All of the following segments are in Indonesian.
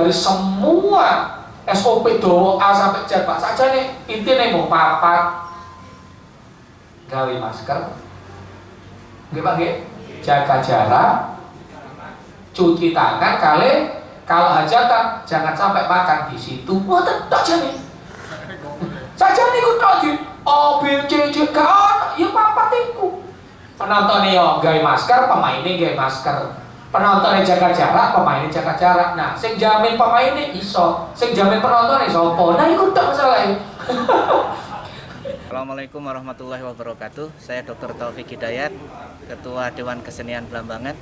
dari semua SOP dowo A sampai Z Pak saja nih intinya mau papat gawe masker, nggih Pak nggih, jaga jarak, cuci tangan, kalau hajatan jangan sampai makan di situ. Wah tetap aja nih saja nih kudu di O B C D kan ya papat iku. Penontonnya yo gawe masker, pemainnya gawe masker. Penontonnya jaga jarak, pemainnya jaga jarak. Nah, sing jamin pemainnya iso, sing jamin penontonnya sopo. Nah, iku tak masalahnya. Assalamualaikum warahmatullahi wabarakatuh. Saya Dr. Taufik Hidayat, Ketua Dewan Kesenian Blambangan,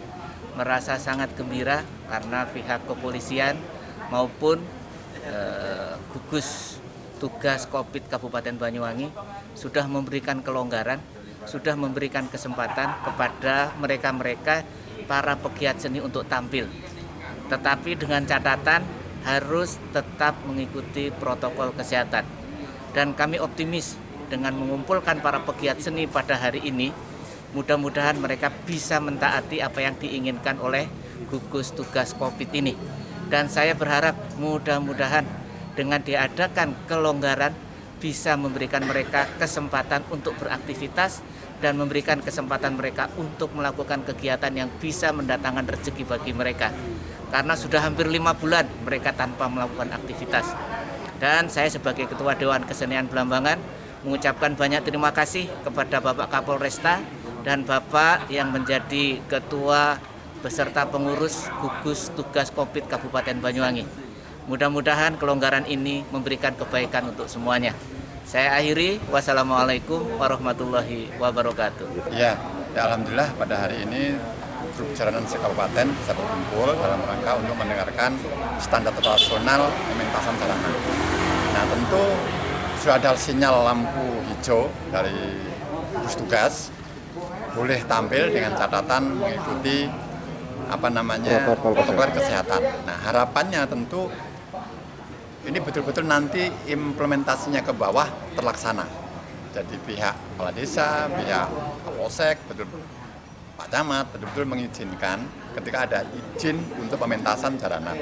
merasa sangat gembira karena pihak kepolisian maupun gugus tugas COVID Kabupaten Banyuwangi sudah memberikan kelonggaran, sudah memberikan kesempatan kepada mereka-mereka para pegiat seni untuk tampil. Tetapi dengan catatan harus tetap mengikuti protokol kesehatan. Dan kami optimis dengan mengumpulkan para pegiat seni pada hari ini, mudah-mudahan mereka bisa mentaati apa yang diinginkan oleh gugus tugas COVID ini. Dan saya berharap mudah-mudahan dengan diadakan kelonggaran bisa memberikan mereka kesempatan untuk beraktivitas dan memberikan kesempatan mereka untuk melakukan kegiatan yang bisa mendatangkan rezeki bagi mereka. Karena sudah hampir 5 bulan mereka tanpa melakukan aktivitas. Dan saya sebagai Ketua Dewan Kesenian Blambangan mengucapkan banyak terima kasih kepada Bapak Kapolresta dan Bapak yang menjadi Ketua beserta pengurus gugus tugas COVID Kabupaten Banyuwangi. Mudah-mudahan kelonggaran ini memberikan kebaikan untuk semuanya. Saya akhiri, wassalamualaikum warahmatullahi wabarakatuh. Ya, alhamdulillah pada hari ini grup jaranan se-kabupaten bisa berkumpul dalam rangka untuk mendengarkan standar operasional pementasan jaranan. Nah, tentu sudah ada sinyal lampu hijau dari gugus tugas, boleh tampil dengan catatan mengikuti protokol kesehatan. Nah, harapannya tentu ini betul-betul nanti implementasinya ke bawah terlaksana. Jadi pihak kepala desa, pihak Kapolsek, Pak Camat betul-betul mengizinkan ketika ada izin untuk pementasan jaranan.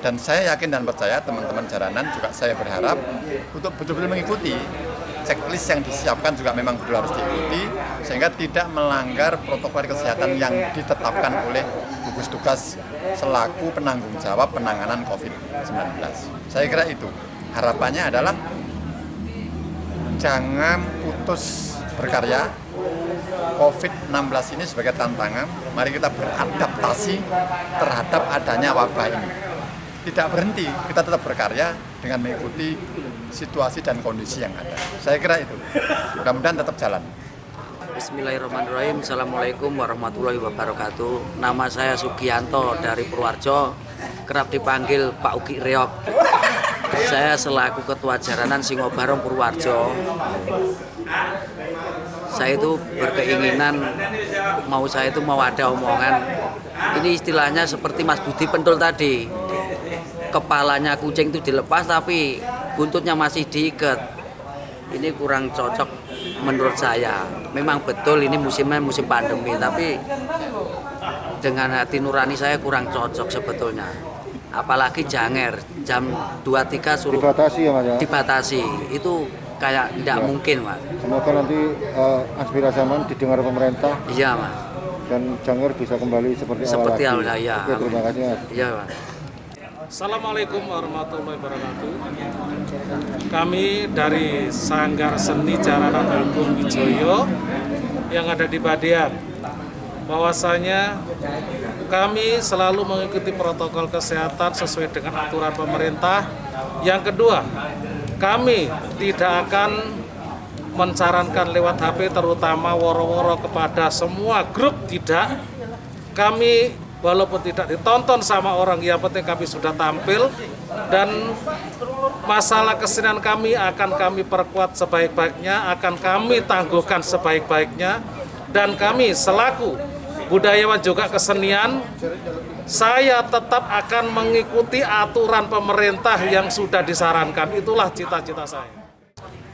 Dan saya yakin dan percaya teman-teman jaranan juga saya berharap untuk betul-betul mengikuti checklist yang disiapkan juga memang betul harus diikuti sehingga tidak melanggar protokol kesehatan yang ditetapkan oleh gugus tugas selaku penanggung jawab penanganan COVID-19. Saya kira itu. Harapannya adalah jangan putus berkarya. COVID-19 ini sebagai tantangan, mari kita beradaptasi terhadap adanya wabah ini. Tidak berhenti, kita tetap berkarya dengan mengikuti situasi dan kondisi yang ada. Saya kira itu. Mudah-mudahan tetap jalan. Bismillahirrahmanirrahim. Assalamualaikum warahmatullahi wabarakatuh. Nama saya Sugianto dari Purworejo, kerap dipanggil Pak Ugi Reok. Saya selaku Ketua Jaranan Singobarong Purworejo. Saya itu berkeinginan saya mau ada omongan. Ini istilahnya seperti Mas Budi Pentul tadi. Kepalanya kucing itu dilepas tapi buntutnya masih diikat. Ini kurang cocok menurut saya. Memang betul ini musimnya musim pandemi, tapi dengan hati nurani saya kurang cocok sebetulnya. Apalagi Janger jam 23 suruh dibatasi ya Mas ya? Dibatasi. Itu kayak tidak mungkin Mas. Semoga nanti aspirasi aman didengar pemerintah. Iya Mas. Dan Janger bisa kembali seperti awal lagi. Ya. Oke, terima kasih Mas. Iya Mas. Assalamualaikum warahmatullahi wabarakatuh. Kami dari Sanggar Seni Jaranan Agung Wijoyo yang ada di Badean, bahwasanya kami selalu mengikuti protokol kesehatan sesuai dengan aturan pemerintah. Yang kedua, kami tidak akan mensarankan lewat HP terutama woro-woro kepada semua grup, tidak. Kami walaupun tidak ditonton sama orang, yang penting kami sudah tampil, dan masalah kesenian kami akan kami perkuat sebaik-baiknya, akan kami tangguhkan sebaik-baiknya, dan kami selaku budayawan juga kesenian, saya tetap akan mengikuti aturan pemerintah yang sudah disarankan. Itulah cita-cita saya.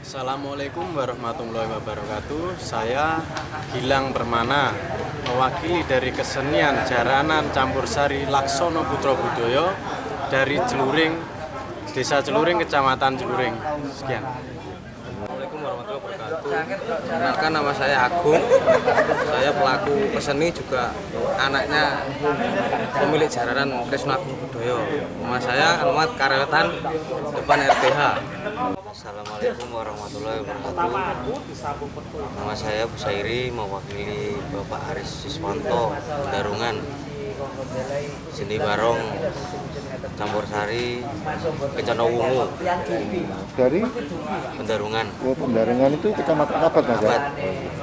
Assalamualaikum warahmatullahi wabarakatuh. Saya Gilang Permana, mewakili dari kesenian Jaranan Campursari Laksono Putra Budoyo dari Celuring, Desa Celuring, Kecamatan Celuring. Sekian. Assalamualaikum warahmatullahi wabarakatuh. Perkenalkan, nama saya Agung. Saya pelaku peseni, juga anaknya pemilik jaranan Kresna Agung Budoyo. Nama saya alamat Karewetan, depan RTH. Assalamualaikum warahmatullahi wabarakatuh. Nama saya Busairi, mewakili Bapak Aris Siswanto, Pendarungan, Seni Barong, Campur Sari, Keconowungu. Dari Pendarungan. Pendarungan itu kecamatan apa, Mas?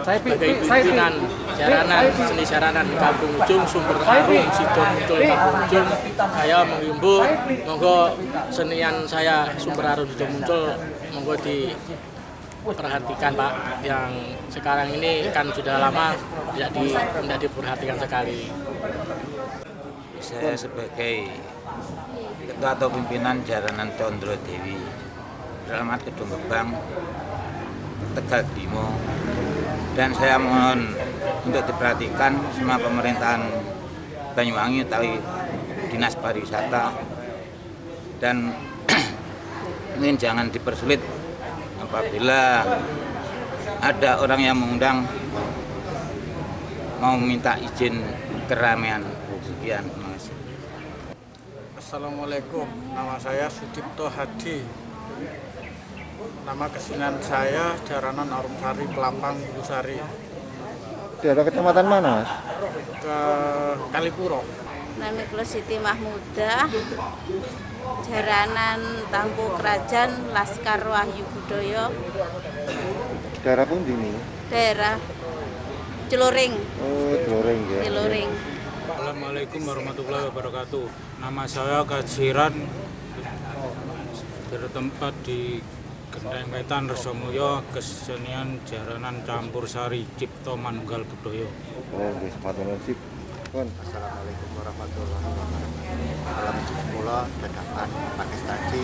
Saya pimpinan jaranan seni jaranan di Kampung Ujung, Sumber Harum, Sidon Muncul Kampung Ujung. Saya menghimbau monggo senian saya Sumber Harum Sidon Muncul monggo diperhatikan, Pak. Yang sekarang ini kan sudah lama tidak diperhatikan sekali. Saya sebagai ketua atau pimpinan jaranan Condro Dewi, alamat Kedung Gebang, Tegal Dimo, dan saya mohon untuk diperhatikan semua pemerintahan Banyuwangi atau Dinas Pariwisata, dan mungkin jangan dipersulit apabila ada orang yang mengundang mau minta izin keramaian. Sekian, terima kasih. Assalamualaikum, nama saya Sudipto Hadi. Nama kesenian saya Jaranan Arumsari, Pelampang, Busari. Daerah kecamatan mana, Mas? Ke Kalipuro. Nami kula Siti Mahmudah, Jaranan Tampu Kerajaan Laskar Wahyu Budoyo. Daerah pun ini. Daerah Celuring. Oh, Celuring ya. Celuring. Assalamualaikum warahmatullahi wabarakatuh. Nama saya Kajiran, bertempat di Gendeng Wetan, Resomulyo, kesenian Jaranan Campur Sari, Cipto Manunggal Budoyo. Oh, di sepatu nasib. Assalamualaikum warahmatullahi wabarakatuh. Alam Mula Dadakan Pakai Staji,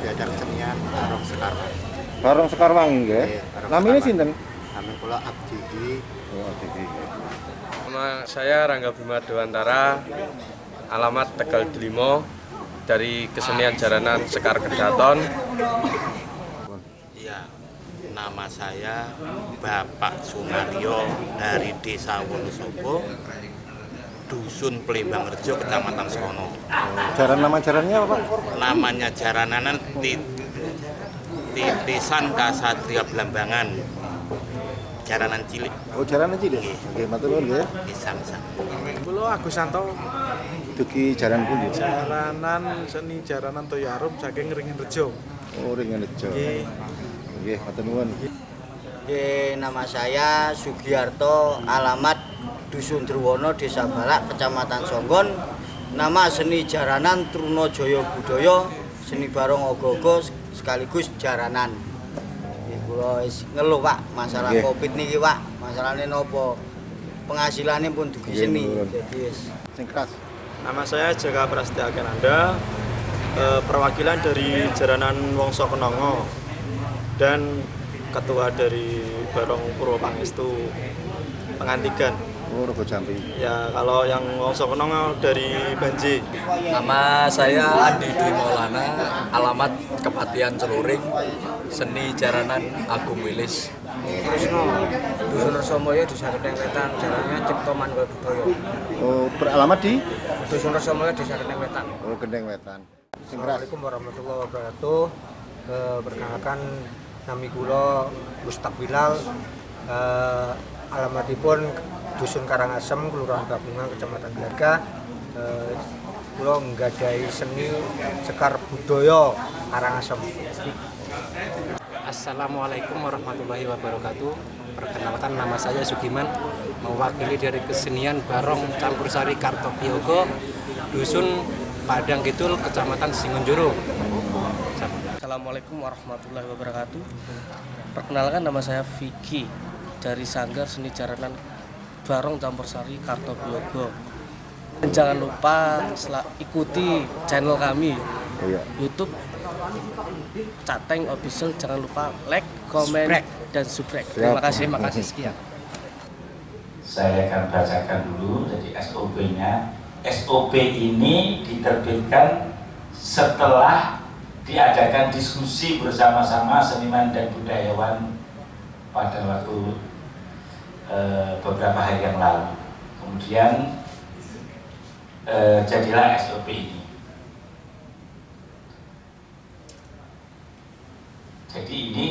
diajak kesenian Barong Sekarwang. Barong Sekarwang nggih. Namanya sinten? Nama kula Abdi. Oh, Abdi. Nama saya Rangga Bima Dewantara, alamat Tegal Delimo, dari kesenian jaranan Sekar Kedaton. Ya, nama saya Bapak Sunario dari Desa Wonosobo, Dusun Pelembang Rejo, Kecamatan Sono. Nama jarannya apa, Pak? Namanya Jaranan Titisan Kasatria Belambangan. Jaranan cilik. Oh, jaranan cilik. Nggih, matur nuwun nggih. Bisa. Kula Agus Santo. Dugi jaran pundi? Jaranan seni Jaranan Toyarum saking Ringin Rejo. Oh, Ringin Rejo. Nggih, matur nuwun. Nama saya Sugiarto, alamat Dusun Druwono, Desa Balak, Kecamatan Songgon. Nama seni jaranan Trunojoyo Budoyo, seni barong ogo-ogo sekaligus jaranan. Kula wis ngeluh, Pak, masalah Covid niki, Pak. Masalahnya nopo? Penghasilannya pun dugi seni. Jadi wis sing keras. Nama saya Jaka Prasetya Akenanda, perwakilan dari Jaranan Wongso Kenongo dan ketua dari Barong Purwo Pangestu Pengantigan. Oh, Rego Jambi. Ya, kalau yang Wongso Kenongo dari Banji. Nama saya Andi Dwi Maulana, alamat Kepatian Celuring, seni jaranan Agung Wilis. Trisno, Dusun Resomulyo, Desa Gendeng Wetan, jalannya Cipto Manunggal Budoyo. Oh, beralamat di Dusun Resomulyo, Desa Gendeng Wetan. Oh, Gendeng Wetan. Assalamualaikum warahmatullahi wabarakatuh. Perkenalkan nami kula Mustaq Bilal. Alamatipun Dusun Karangasem, Kelurahan Gabungan, Kecamatan Glaga. Kula nggadhahi seni Sekar Budoyo Karangasem. Assalamualaikum warahmatullahi wabarakatuh. Perkenalkan, nama saya Sugiman, mewakili dari kesenian Barong Campur Sari Kartobiyogo, Dusun Padang Kidul, Kecamatan Singonjuru. Assalamualaikum warahmatullahi wabarakatuh. Perkenalkan, nama saya Vicky dari Sanggar Seni Jaranan Barong Campur Sari Kartobiyogo. Jangan lupa ikuti channel kami YouTube Cateng Official. Jangan lupa like, komen, dan subscribe. Terima kasih. Sekian. Saya akan bacakan dulu jadi SOP-nya SOP ini diterbitkan setelah diadakan diskusi bersama-sama seniman dan budayawan pada waktu beberapa hari yang lalu. Kemudian jadilah SOP ini. Jadi ini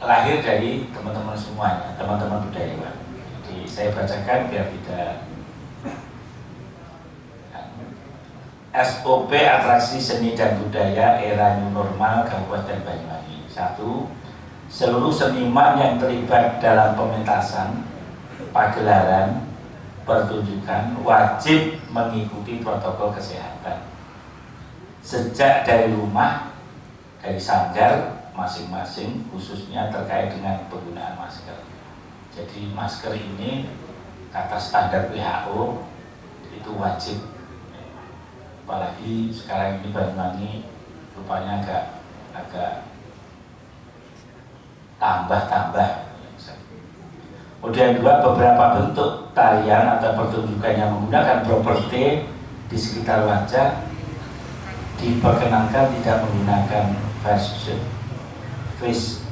lahir dari teman-teman semuanya, teman-teman budayawan. Jadi saya bacakan biar tidak. SOP Atraksi Seni dan Budaya Era New Normal Kabupaten Banyuwangi. 1. Seluruh seniman yang terlibat dalam pementasan, pagelaran, pertunjukan wajib mengikuti protokol kesehatan. Sejak dari rumah, dari sanggar masing-masing, khususnya terkait dengan penggunaan masker. Jadi masker ini kata standar WHO itu wajib. Apalagi sekarang ini Banyuwangi rupanya agak tambah. Kemudian 2, beberapa bentuk tarian atau pertunjukan yang menggunakan properti di sekitar wajah diperkenankan tidak menggunakan face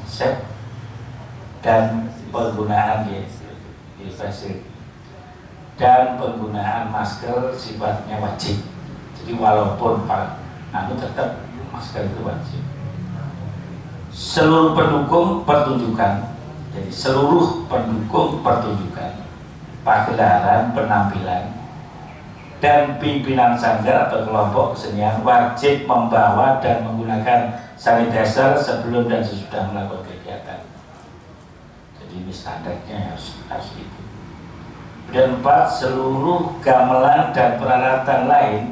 shape dan penggunaan dan penggunaan masker sifatnya wajib. Jadi walaupun tetap masker itu wajib. Seluruh pendukung pertunjukan, jadi seluruh pendukung pertunjukan, pagelaran, penampilan, dan pimpinan sanggar atau kelompok kesenian wajib membawa dan menggunakan sanitizer sebelum dan sesudah melakukan kegiatan. Jadi ini standarnya harus itu. Dan 4, seluruh gamelan dan peralatan lain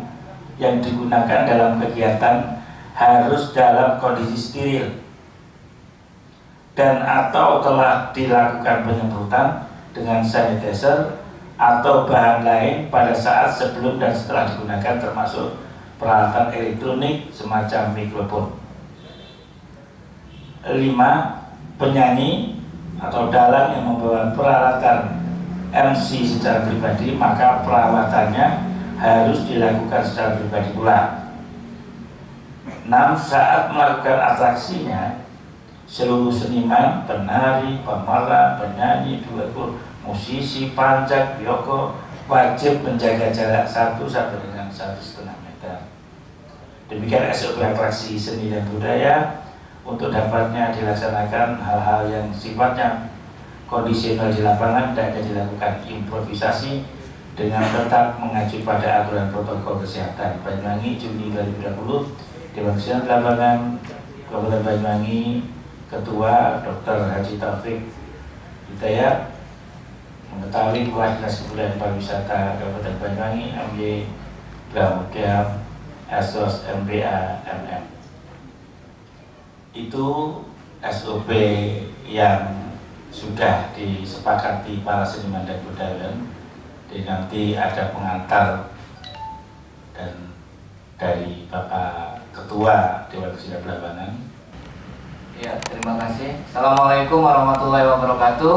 yang digunakan dalam kegiatan harus dalam kondisi steril dan atau telah dilakukan penyemprotan dengan sanitizer atau bahan lain pada saat sebelum dan setelah digunakan, termasuk peralatan elektronik semacam mikrofon. 5. Penyanyi atau dalang yang membawa peralatan MC secara pribadi, maka perawatannya harus dilakukan secara pribadi pula. 6. Saat melakukan atraksinya, seluruh seniman, penari, pemeran, penyanyi, musisi, pancak, bioko wajib menjaga jarak 1 sampai dengan 1,5 meter. Demikian SOP atraksi seni dan budaya. Untuk dapatnya dilaksanakan hal-hal yang sifatnya kondisional di lapangan dan dilakukan improvisasi dengan tetap mengacu pada aturan protokol kesehatan. Banyuwangi, Juni 2020, Dewan Kesenian Belambangan Kabupaten Banyuwangi, Ketua Dr. Haji Taufik Hidayat, mengetahui Kepala Dinas Kebudayaan Pariwisata Kabupaten Banyuwangi, MY Pramudia Esos MBA MM. Itu SOP yang sudah disepakati para seniman dan budayawan. Jadi nanti ada pengantar dan dari Bapak Ketua Dewan Kesenian Belambangan. Ya, terima kasih. Assalamualaikum warahmatullahi wabarakatuh.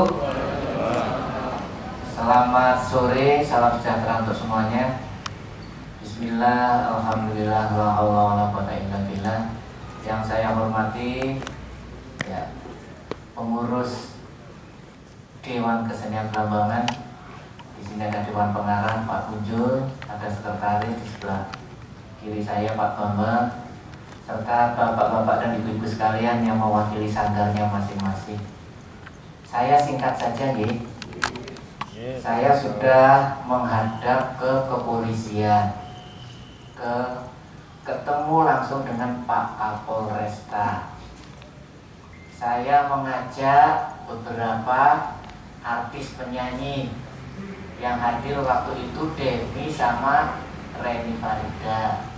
Selamat sore, salam sejahtera untuk semuanya. Bismillah, alhamdulillah, la haula wala quwwata illa billah. Yang saya hormati ya, pengurus Dewan Kesenian Belambangan. Di sini ada Dewan Pengarah Pak Kunjul, ada sekretaris di sebelah kiri saya Pak Bambang, serta bapak-bapak dan ibu-ibu sekalian yang mewakili sanggarnya masing-masing. Saya singkat saja nih. Saya sudah menghadap ke kepolisian, ketemu langsung dengan Pak Kapolresta. Saya mengajak beberapa artis penyanyi yang hadir waktu itu, Devi sama Reni Farida.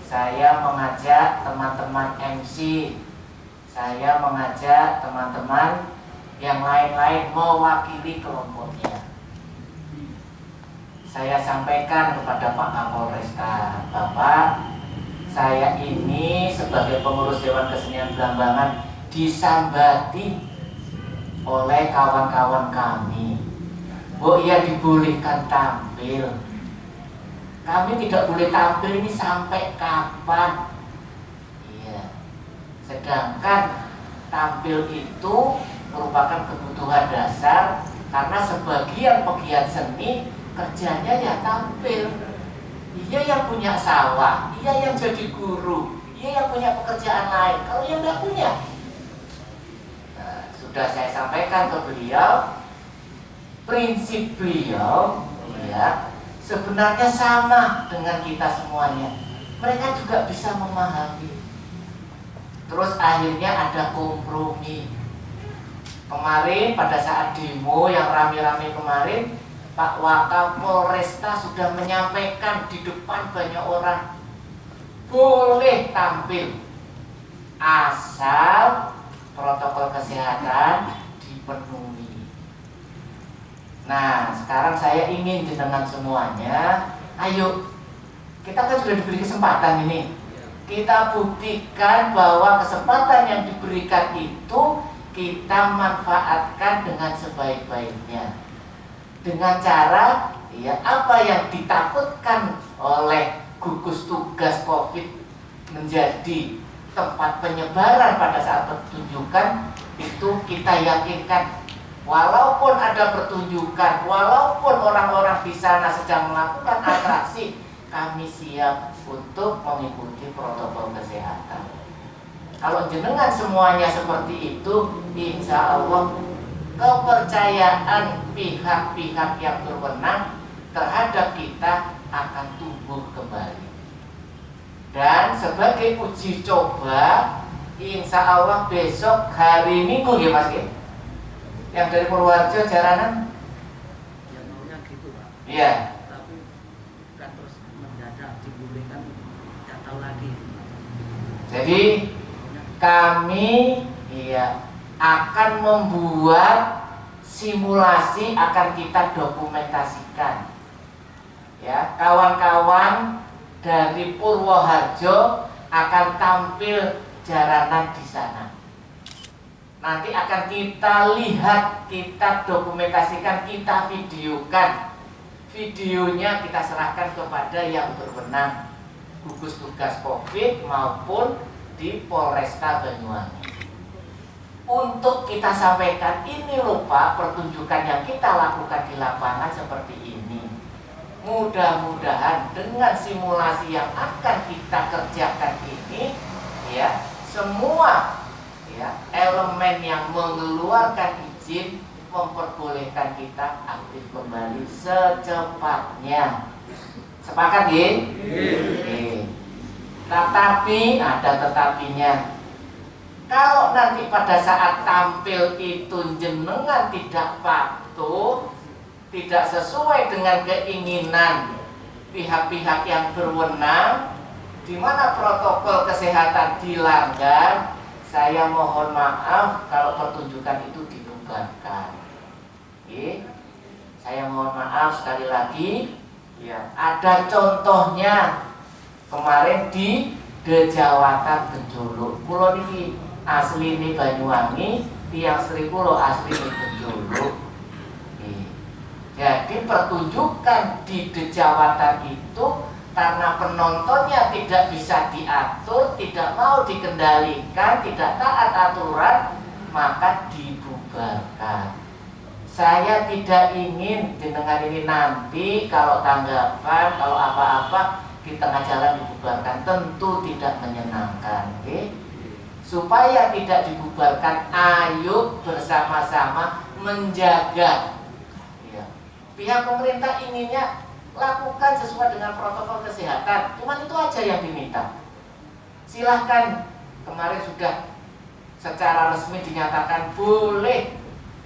Saya mengajak teman-teman MC, saya mengajak teman-teman yang lain-lain mewakili kelompoknya. Saya sampaikan kepada Pak Kapolresta, Bapak, saya ini sebagai pengurus Dewan Kesenian Belambangan disambati oleh kawan-kawan kami. Bu, ia dibolehkan tampil Kami tidak boleh tampil ini sampai kapan? Iya. Sedangkan tampil itu merupakan kebutuhan dasar karena sebagian pegiat seni kerjanya ya tampil. Iya yang punya sawah, iya yang jadi guru, iya yang punya pekerjaan lain. Kalau yang tidak punya, nah, sudah saya sampaikan ke beliau, prinsip beliau ya sebenarnya sama dengan kita semuanya. Mereka juga bisa memahami. Terus akhirnya ada kompromi. Kemarin pada saat demo yang rame-rame kemarin, Pak Wakapolresta sudah menyampaikan di depan banyak orang, boleh tampil asal protokol kesehatan dipenuhi. Nah, sekarang saya ingin jenengan semuanya, ayo, kita kan sudah diberi kesempatan ini. Kita buktikan bahwa kesempatan yang diberikan itu kita manfaatkan dengan sebaik-baiknya. Dengan cara, ya, apa yang ditakutkan oleh gugus tugas COVID menjadi tempat penyebaran pada saat pertunjukan, itu kita yakinkan. Walaupun ada pertunjukan, walaupun orang-orang di sana sedang melakukan atraksi, kami siap untuk mengikuti protokol kesehatan. Kalau jenengan semuanya seperti itu, insya Allah kepercayaan pihak-pihak yang berwenang terhadap kita akan tumbuh kembali. Dan sebagai uji coba, insya Allah besok hari Minggu ya Mas ya? Yang dari Purworejo jaranan? Ya maunya gitu Pak. Iya. Tapi kan terus mendadak dibolehkan, tidak tahu lagi. Jadi kami ya akan membuat simulasi, akan kita dokumentasikan. Ya, kawan-kawan dari Purwoharjo akan tampil jaranan di sana. Nanti akan kita lihat, kita dokumentasikan, kita videokan. Videonya kita serahkan kepada yang berwenang, gugus tugas COVID maupun di Polresta Banyuwangi. Untuk kita sampaikan, ini loh Pak, pertunjukan yang kita lakukan di lapangan seperti ini. Mudah-mudahan dengan simulasi yang akan kita kerjakan ini, ya, semua ya, elemen yang mengeluarkan izin memperbolehkan kita aktif kembali secepatnya. Sepakat ya? Tetapi ada tetapinya. Kalau nanti pada saat tampil itu jenengan tidak patuh, tidak sesuai dengan keinginan pihak-pihak yang berwenang, di mana protokol kesehatan dilanggar, saya mohon maaf kalau pertunjukan itu dibubarkan. Saya mohon maaf sekali lagi. Ya, ada contohnya kemarin di Dejawatan Benjolo. Pulau ini asli ini Banyuwangi, tiang Sri Pulau asli ini Benjolo. Jadi pertunjukan di Dejawatan itu karena penontonnya tidak bisa diatur, tidak mau dikendalikan, tidak taat aturan, maka dibubarkan. Saya tidak ingin jenengan ini nanti kalau tanggapan, kalau apa-apa di tengah jalan dibubarkan, tentu tidak menyenangkan. Supaya tidak dibubarkan, ayo bersama-sama menjaga. Pihak pemerintah inginnya lakukan sesuai dengan protokol kesehatan, cuma itu aja yang diminta. Silahkan, kemarin sudah secara resmi dinyatakan boleh,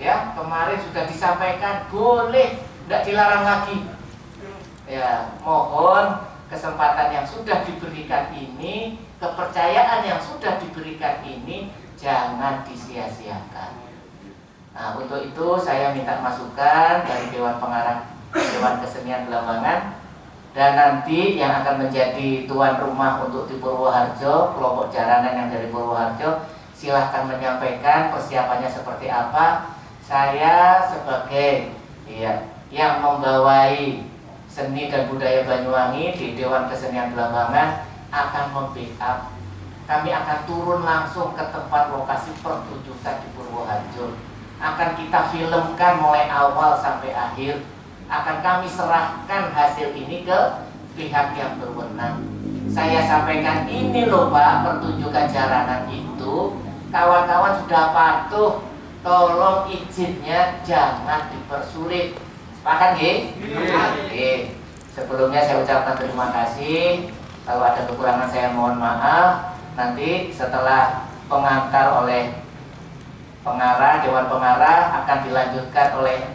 ya, kemarin sudah disampaikan boleh, tidak dilarang lagi. Ya, mohon kesempatan yang sudah diberikan ini, kepercayaan yang sudah diberikan ini jangan disia-siakan. Nah, untuk itu saya minta masukan dari Dewan Pengarah Dewan Kesenian Belambangan, dan nanti yang akan menjadi tuan rumah untuk di Purwoharjo, kelompok jaranan yang dari Purwoharjo, silahkan menyampaikan persiapannya seperti apa. Saya sebagai yang membawai Seni dan Budaya Banyuwangi di Dewan Kesenian Belambangan akan membackup. Kami akan turun langsung ke tempat lokasi pertunjukan di Purwoharjo. Akan kita filmkan mulai awal sampai akhir. Akan kami serahkan hasil ini ke pihak yang berwenang. Saya sampaikan ini loh Pak, pertunjukan jaranan itu kawan-kawan sudah patuh, tolong izinnya jangan dipersulit. Sepakat nggih? Oke. Sebelumnya saya ucapkan terima kasih. Kalau ada kekurangan saya mohon maaf. Nanti setelah pengantar oleh pengarah, Dewan Pengarah akan dilanjutkan oleh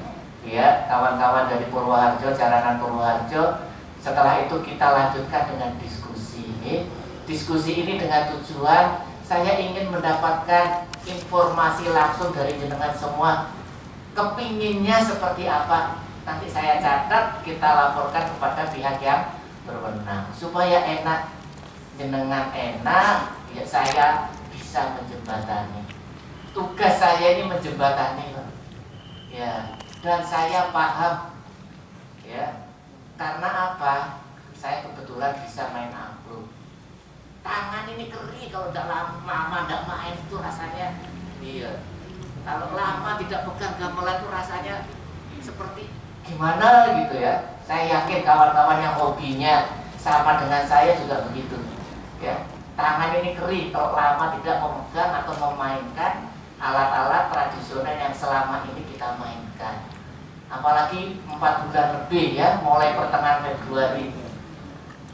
ya kawan-kawan dari Purwoharjo, Jaranan Purwoharjo. Setelah itu kita lanjutkan dengan diskusi. Diskusi ini dengan tujuan saya ingin mendapatkan informasi langsung dari jenengan semua. Kepinginnya seperti apa? Nanti saya catat, kita laporkan kepada pihak yang berwenang supaya enak, jenengan enak, ya saya bisa menjembatani. Tugas saya ini menjembatani, ya, dan saya paham, ya, karena apa? Saya kebetulan bisa main angklung. Tangan ini kering kalau tidak lama tidak main itu rasanya, iya. Kalau lama tidak pegang gamelan itu rasanya seperti gimana gitu ya. Saya yakin kawan-kawan yang hobinya sama dengan saya juga begitu, ya. Tangan ini kering kalau lama tidak memegang atau memainkan alat-alat tradisional yang selama ini kita mainkan. Apalagi 4 bulan lebih ya, mulai pertengahan Februari,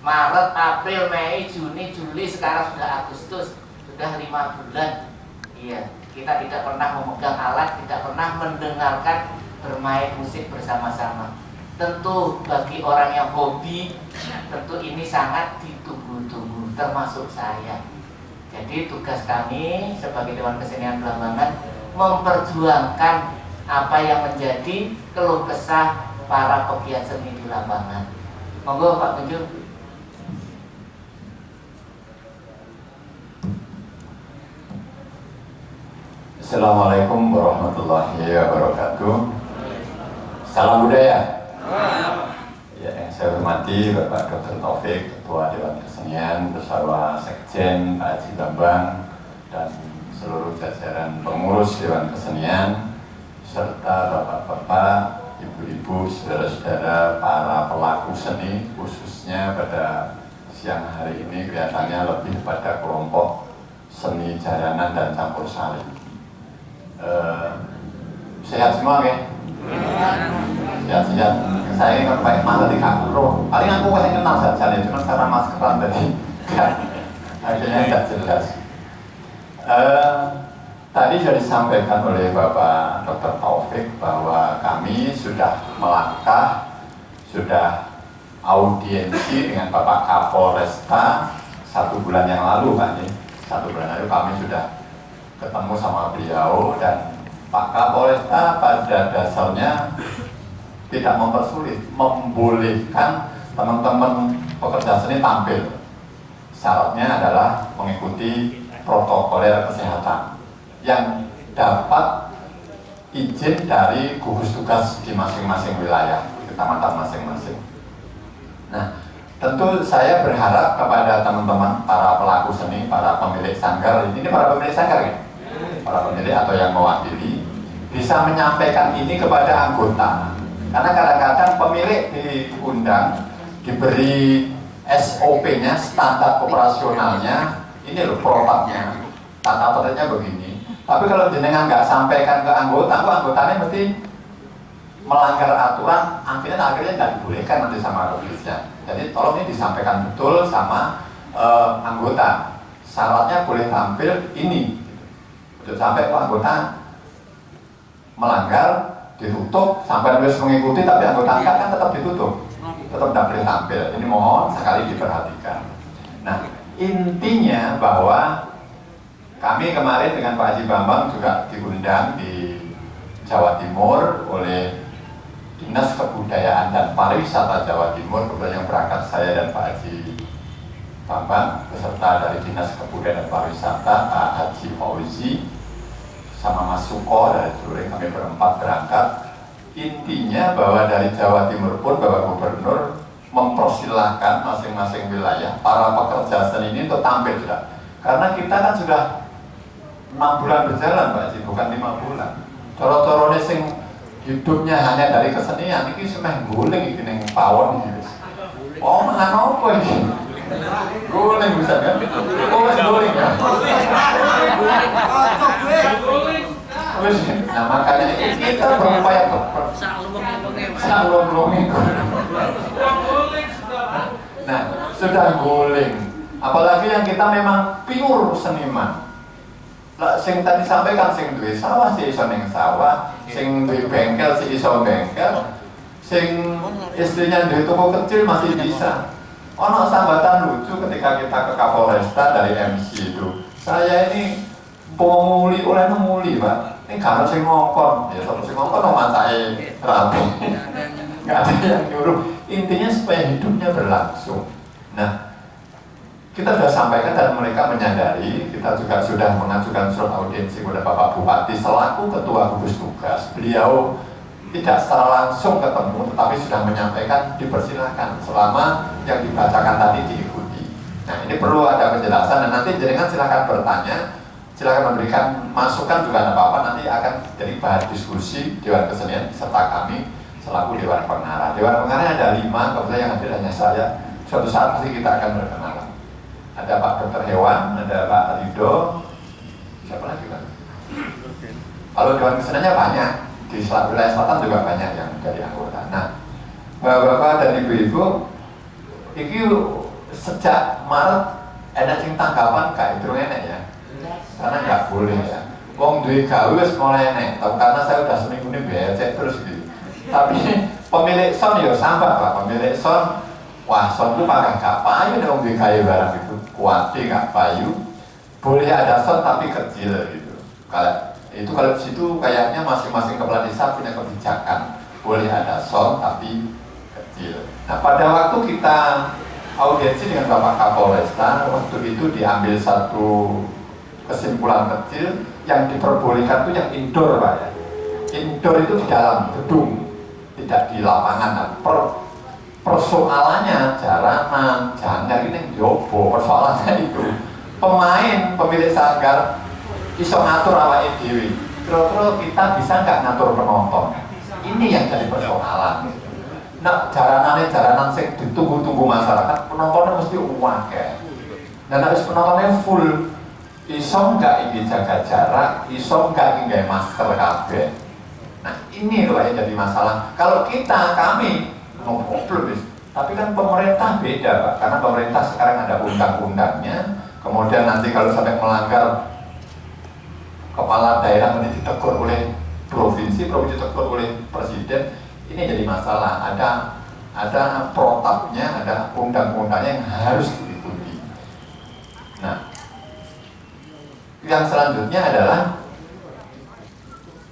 Maret, April, Mei, Juni, Juli, sekarang sudah Agustus, sudah 5 bulan. Iya, kita tidak pernah memegang alat, tidak pernah mendengarkan bermain musik bersama-sama. Tentu bagi orang yang hobi, tentu ini sangat ditunggu-tunggu, termasuk saya. Jadi tugas kami sebagai Dewan Kesenian Belambangan memperjuangkan apa yang menjadi keluh kesah para pegiat seni di Belambangan. Monggo Pak Kunjung. Assalamualaikum warahmatullahi wabarakatuh. Salam budaya. Ya, yang saya hormati Bapak Dr. Taufik, Ketua Dewan Kesenian bersama Sekjen Pak Haji Bambang dan seluruh jajaran pengurus Dewan Kesenian serta bapak-bapak, ibu-ibu, saudara-saudara, para pelaku seni, khususnya pada siang hari ini kelihatannya lebih pada kelompok seni jaranan dan campur sari. Sehat semua ya? Sehat-sehat. Saya ini baik mana di kantor. Paling aku masih kenal saja nih, cuma karena maskeran tadi akhirnya tidak jelas. Tadi sudah disampaikan oleh Bapak Dr. Taufik bahwa kami sudah melangkah, sudah audiensi dengan Bapak Kapolresta 1 bulan yang lalu kan ya. 1 bulan lalu kami sudah ketemu sama beliau dan Pak Kapolresta pada dasarnya tidak mempersulit, membolehkan teman-teman pekerja seni tampil. Syaratnya adalah mengikuti protokoler kesehatan yang dapat izin dari gugus tugas di masing-masing wilayah, di kecamatan masing-masing. Nah, tentu saya berharap kepada teman-teman, para pelaku seni, para pemilik sanggar, ini para pemilik sanggar ya? Para pemilik atau yang mewakili, bisa menyampaikan ini kepada anggota. Karena kadang-kadang pemilik diundang, diberi SOP-nya, standar operasionalnya, ini loh protapnya, tata tertibnya begini. Tapi kalau jenengan nggak sampaikan ke anggotanya mesti melanggar aturan, akhirnya nggak dibolehkan nanti sama organisasinya. Jadi tolong ini disampaikan betul sama anggota. Syaratnya boleh tampil ini. Betul sampai anggota melanggar, ditutup, sampai harus mengikuti, tapi anggota angkat kan tetap ditutup, tetap tidak boleh tampil. Ini mohon sekali diperhatikan. Nah, intinya bahwa kami kemarin dengan Pak Haji Bambang juga diundang di Jawa Timur oleh Dinas Kebudayaan dan Pariwisata Jawa Timur. Kebetulan yang berangkat saya dan Pak Haji Bambang beserta dari Dinas Kebudayaan dan Pariwisata Pak Haji Fauzi sama Mas Suko dari Turing, kami berempat berangkat intinya bahwa dari Jawa Timur pun Bapak Gubernur mempersilahkan masing-masing wilayah para pekerja seni ini untuk tampil sudah. Karena kita kan sudah 6 bulan berjalan Pak Haji, bukan 5 bulan. Coro-corone sing hidupnya hanya dari kesenian ini semeh guling iki ning pawon iki. Oh, mangan apa iki? Guling bisa kan? Oh, guling ya. Nah, makanya kita berupaya nah, sudah guling. Apalagi yang kita memang pure seniman. Lah sing tadi sampaikan sing duwe sawah si iso ning sawah, sing duwe bengkel si iso bengkel, sing istrinya duwe toko kecil masih bisa. Ono sambatan lucu ketika kita ke Kapolresta dari MC itu. Saya ini pemuli oleh muli, Pak. Ini kalau sing ngongkon, ya satu sing ngongkon nomor saya rapi. Nggak ada yang nyuruh. Intinya supaya hidupnya berlangsung. Nah, kita sudah sampaikan dan mereka menyadari. Kita juga sudah mengajukan surat audiensi kepada Bapak Bupati selaku Ketua Gugus Tugas. Beliau tidak secara langsung ketemu, tetapi sudah menyampaikan dipersilakan selama yang dibacakan tadi diikuti. Nah, ini perlu ada penjelasan dan nanti jenengan silakan bertanya, silakan memberikan masukan juga tidak apa-apa, nanti akan jadi bahan diskusi Dewan Kesenian serta kami selaku Dewan Pengarah. Dewan Pengarah ada 5, kebetulan yang hadir hanya saya. Suatu saat pasti kita akan berkenalan. Ada Pak Dr. Hewan, ada Pak Rido, siapa lagi Pak? Kalau Dewan Keseniannya banyak. Di wilayah selatan juga banyak yang dari anggota. Nah, bapak-bapak dan ibu-ibu, ini sejak Maret ada sing tanggapan gak itu enek ya, karena nggak boleh ya. Wong duwe gawe wis mulai enek, karena saya udah seminggu ini becek terus gitu. Tapi pemilik son ya sampah Pak, pemilik son, wah son itu pakai gak payu dong duwe gawe barang itu, kuati gak payu, boleh ada son tapi kecil gitu. Kalau di situ kayaknya masing-masing kepala desa punya kebijakan, boleh ada son tapi kecil. Nah, pada waktu kita audiensi dengan Bapak Kapolresta, waktu itu diambil satu kesimpulan kecil yang diperbolehkan itu yang indoor Pak ya. Indoor itu di dalam gedung, tidak di lapangan. Nah, persoalannya jaranan, janggar ini jopo, persoalannya itu pemain, pemilik sanggar iso ngatur awake dhewe. Kira-kira kita bisa nggak ngatur penonton? Ini yang jadi persoalan. Nah, jaranan sing ditunggu-tunggu masyarakat, penontonnya mesti akeh. Dan harus penontonnya full. Iso nggak ini jaga jarak, iso nggak ini masker kabeh. Nah, ini loh yang jadi masalah. Kalau kami no problem. Tapi kan pemerintah beda Pak, karena pemerintah sekarang ada undang-undangnya. Kemudian nanti kalau sampai melanggar, kepala daerah nanti ditegur oleh provinsi ditegur oleh presiden, ini jadi masalah. Ada protapnya, ada undang-undangnya yang harus diikuti. Nah, yang selanjutnya adalah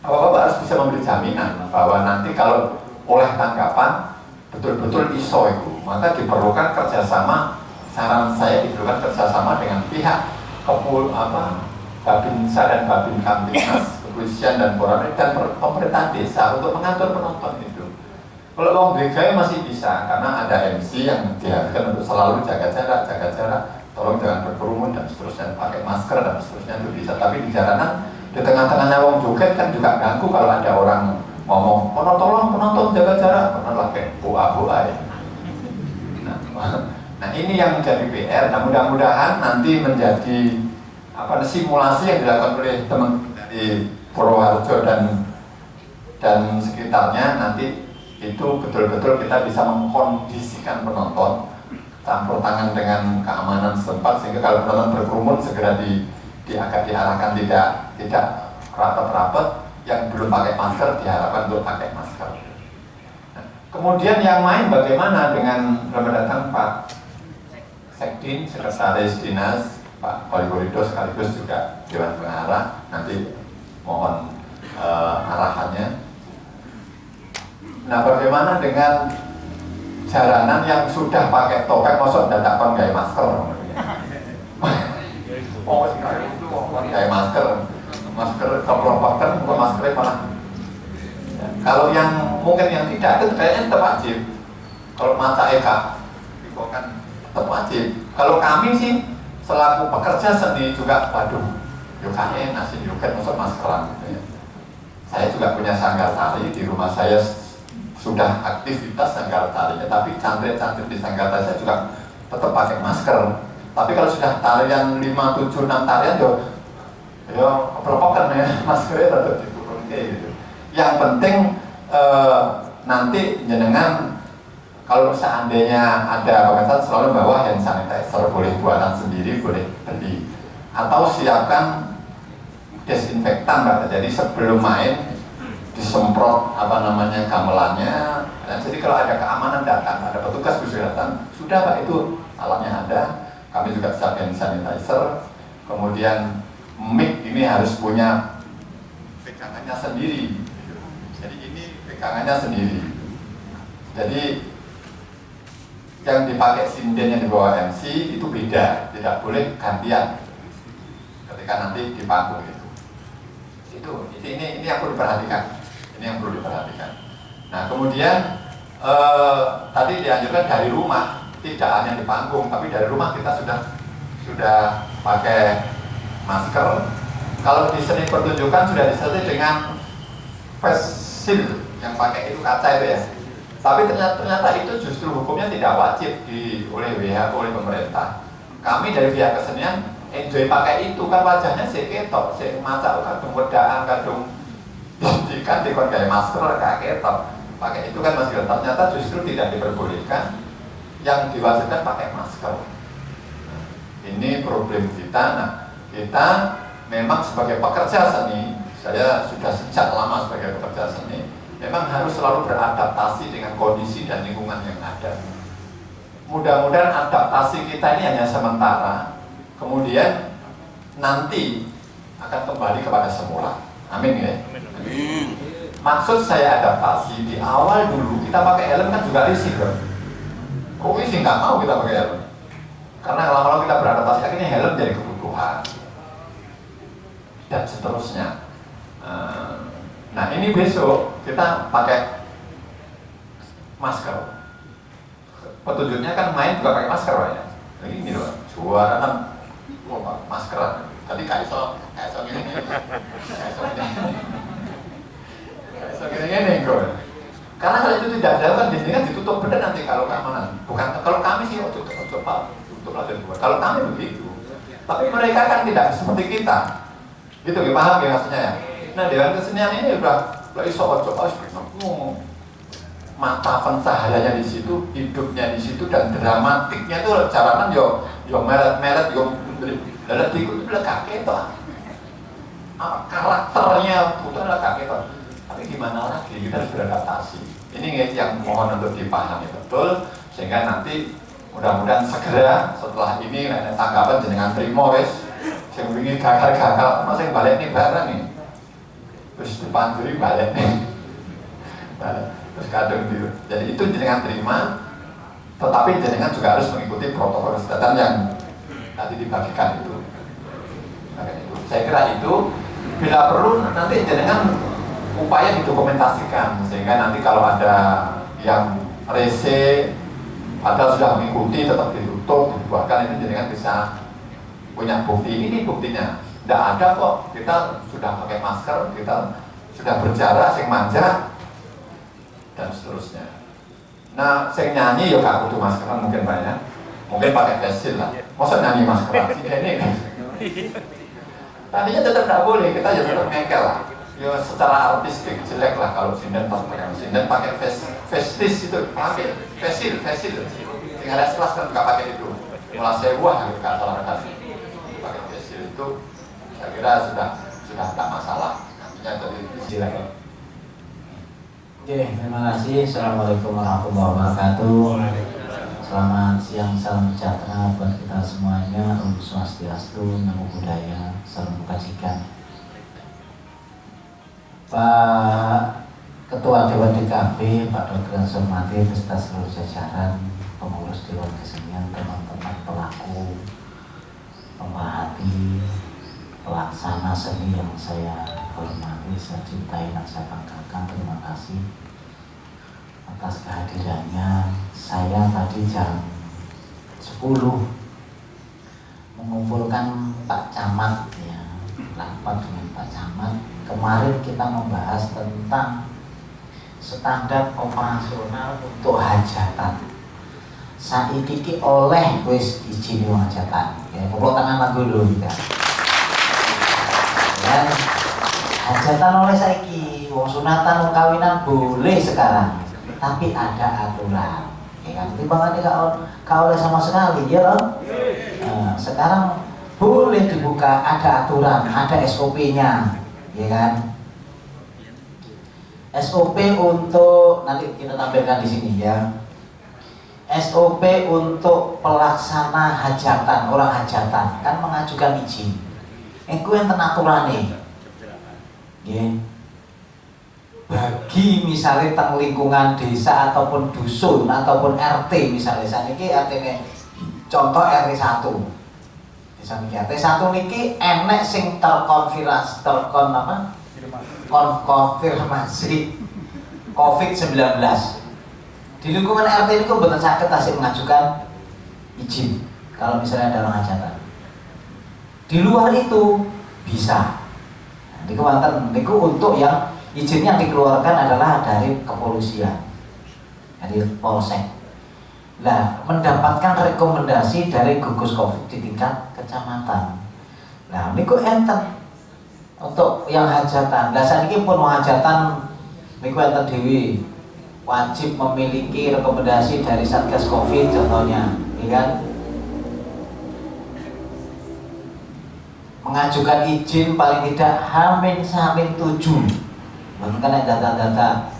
Bapak harus bisa memberi jaminan bahwa nanti kalau oleh tanggapan betul-betul iso itu, maka diperlukan kerjasama. Saran saya diperlukan kerjasama dengan pihak Babinsa dan Babin Kamtibmas, kepolisian dan Polres dan pemerintah desa untuk mengatur penonton itu. Kalau wong DKI masih bisa karena ada MC yang diharuskan untuk selalu jaga jarak, tolong jangan berkerumun dan seterusnya, pakai masker dan seterusnya itu bisa. Tapi di jalanan di tengah-tengahnya wong joget kan juga ganggu kalau ada orang ngomong, tolong penonton jaga jarak, karena pakai boa-boa ya. Nah ini yang menjadi PR. Nah mudah-mudahan nanti menjadi simulasi yang dilakukan oleh teman dari Purwoharjo dan sekitarnya, nanti itu betul-betul kita bisa mengkondisikan penonton, campur tangan dengan keamanan setempat sehingga kalau penonton berkerumun segera agak diarahkan tidak rapat-rapat, yang belum pakai masker diharapkan untuk pakai masker. Nah, kemudian yang main bagaimana dengan datang Pak Sekdin, Sekretaris Dinas, Pak Wali sekaligus juga Dewan Pengarah, nanti mohon arahannya. Nah, bagaimana dengan jaranan yang sudah pakai topeng, maksud dadak kon gawe masker? Oh, sekali itu gawe masker kepropokan, bukan maskernya malah. Ya, kalau yang mungkin yang tidak itu kayaknya tetap wajib. Kalau mata eka itu kan tetap wajib. Kalau kami sih selaku pekerja seni juga, waduh, yuk kayaknya nasi juga masuk maskeran gitu ya. Saya juga punya sanggar tari di rumah saya, sudah aktivitas sanggar tarinya, tapi cantrik-cantrik di sanggar tari saya juga tetap pakai masker. Tapi kalau sudah tarian 5, 7, 6 tarian yo kepropokan ya, maskernya tetap diturunkan gitu. Yang penting nanti jenengan kalau seandainya ada pemeriksaan selalu bawa hand sanitizer, boleh buatan sendiri, boleh beli, atau siapkan desinfektan Pak. Jadi sebelum main disemprot gamelannya. Dan jadi kalau ada keamanan datang, ada petugas khusus datang, sudah Pak, itu alatnya ada. Kami juga siapkan sanitizer. Kemudian mic ini harus punya pegangannya sendiri. Jadi ini pegangannya sendiri. Jadi yang dipakai sinden yang dibawa MC itu beda, tidak boleh gantian ketika nanti di panggung itu. Ini yang perlu diperhatikan. Ini yang perlu diperhatikan. Nah kemudian tadi dianjurkan dari rumah, tidak hanya di panggung, tapi dari rumah kita sudah pakai masker. Kalau di seni pertunjukan sudah disertai dengan face shield yang pakai itu kaca itu ya. Tapi ternyata itu justru hukumnya tidak wajib oleh WHO, oleh pemerintah. Kami dari pihak kesenian enjoy pakai itu, kan wajahnya ketok, mata kadung wedaan, kadung kan dikon kayak masker kayak ketok. Pakai itu kan masker, ternyata justru tidak diperbolehkan. Yang diwajibkan pakai masker. Ini problem kita. Nah, kita memang sebagai pekerja seni, saya sudah sejak lama sebagai pekerja seni, memang harus selalu beradaptasi dengan kondisi dan lingkungan yang ada. Mudah-mudahan adaptasi kita ini hanya sementara, kemudian nanti akan kembali kepada semula. Amin ya. Amin. Maksud saya adaptasi, di awal dulu kita pakai helm kan juga risiko. Kok sih nggak mau kita pakai helm? Karena lama-lama kita beradaptasi, akhirnya helm jadi kebutuhan dan seterusnya. Nah ini besok kita pakai masker. Petunjuknya kan main juga pakai masker ya. Ini loh, juara kan masker. Tadi kaiso gini kok. Karena kalau itu tidak ada kan kan ditutup benar nanti kalau keamanan. Bukan kalau kami sih coba tutup lagi buat. Kalau kami begitu. Tapi mereka kan tidak seperti kita. Gitu ya, paham ya maksudnya ya. Nah Dewan Kesenian ini udah iso coba ngomong. Mata pencahayanya di situ, hidupnya di situ, dan dramatiknya itu jalanan yo meret yo dari itu udah kakek toh. Karakternya bukan kakek toh. Tapi gimana lagi, kita harus beradaptasi. Ini yang mohon untuk dipahami betul, sehingga nanti mudah-mudahan segera setelah ini tanggapan jenengan trimo wis sing wingi gagal-gagal ono sing balik nih barang nih. Terus dipanjuri balik nih. Terus kadang gitu. Jadi itu jenengan terima, tetapi jenengan juga harus mengikuti protokol kesehatan yang tadi dibagikan itu. Saya kira itu bila perlu nanti jenengan upaya didokumentasikan sehingga nanti kalau ada yang rese padahal sudah mengikuti tetap ditutup, dibuatkan, itu jenengan bisa punya bukti. Ini buktinya. Tidak ada kok, kita sudah pakai masker, kita sudah berjarak, sing manja dan seterusnya. Nah, sing nyanyi ya gak kudu maskeran mungkin banyak. Mungkin pakai face shield lah. Masa nyanyi maskeran sih ini. Tadinya tetap tidak boleh, kita ya tetap ngengkel lah. Ya secara artistik jelek lah kalau sinden pakai face itu pakai face shield. Tinggal ada kelas kan nggak pakai itu. Mulai sewa gitu kan salah kasih. Pakai face shield itu saya kira sudah tak masalah. Nantinya dari silakan. Oke, terima kasih. Assalamualaikum warahmatullahi wabarakatuh. Selamat siang, salam sejahtera buat kita semuanya. Om Swastiastu, Namo Buddhaya, salam kebajikan. Pak Ketua Dewan DKP, Pak Dr. Ansomati, beserta seluruh jajaran, pengurus Dewan Kesenian, teman-teman pelaku, pemerhati, pelaksana seni yang saya hormati, saya cintai dan saya banggakan, terima kasih. atas kehadirannya. Saya tadi jam 10 mengumpulkan Pak Camat ya, rapat dengan Pak Camat. Kemarin kita membahas tentang standar operasional untuk hajatan. Saiki ki oleh wis izin hajatan. Ya, tepuk tangan lagu dulu kita. Dan hajatan oleh saiki, wong sunatan, wong kawinan boleh sekarang, tapi ada aturan. Ya kan, timbangannya gak oleh sama sekali, ya loh. Nah, sekarang boleh dibuka, ada aturan, ada SOP-nya, ya kan. SOP untuk nanti kita tampilkan di sini ya. SOP untuk pelaksana hajatan, orang hajatan kan mengajukan izin. Iku enten aturane. Nggih. Bagi misalnya teng lingkungan desa ataupun dusun ataupun RT misalnya saniki artine contoh RT 1. Desa niki RT 1 niki enek sing konfirmasi COVID-19. Di lingkungan RT ini kok betul sakit tasik mengajukan izin kalau misalnya ada orang hajatan. Di luar itu bisa. Niku wonten niku untuk yang izin yang dikeluarkan adalah dari kepolisian, dari Polsek. Nah, mendapatkan rekomendasi dari gugus COVID di tingkat kecamatan. Nah, niku enten untuk yang hajatan. Lah saniki pun hajatan niku enten dewi wajib memiliki rekomendasi dari Satgas COVID contohnya, ya kan? Mengajukan izin paling tidak H-7. Bahkan data-data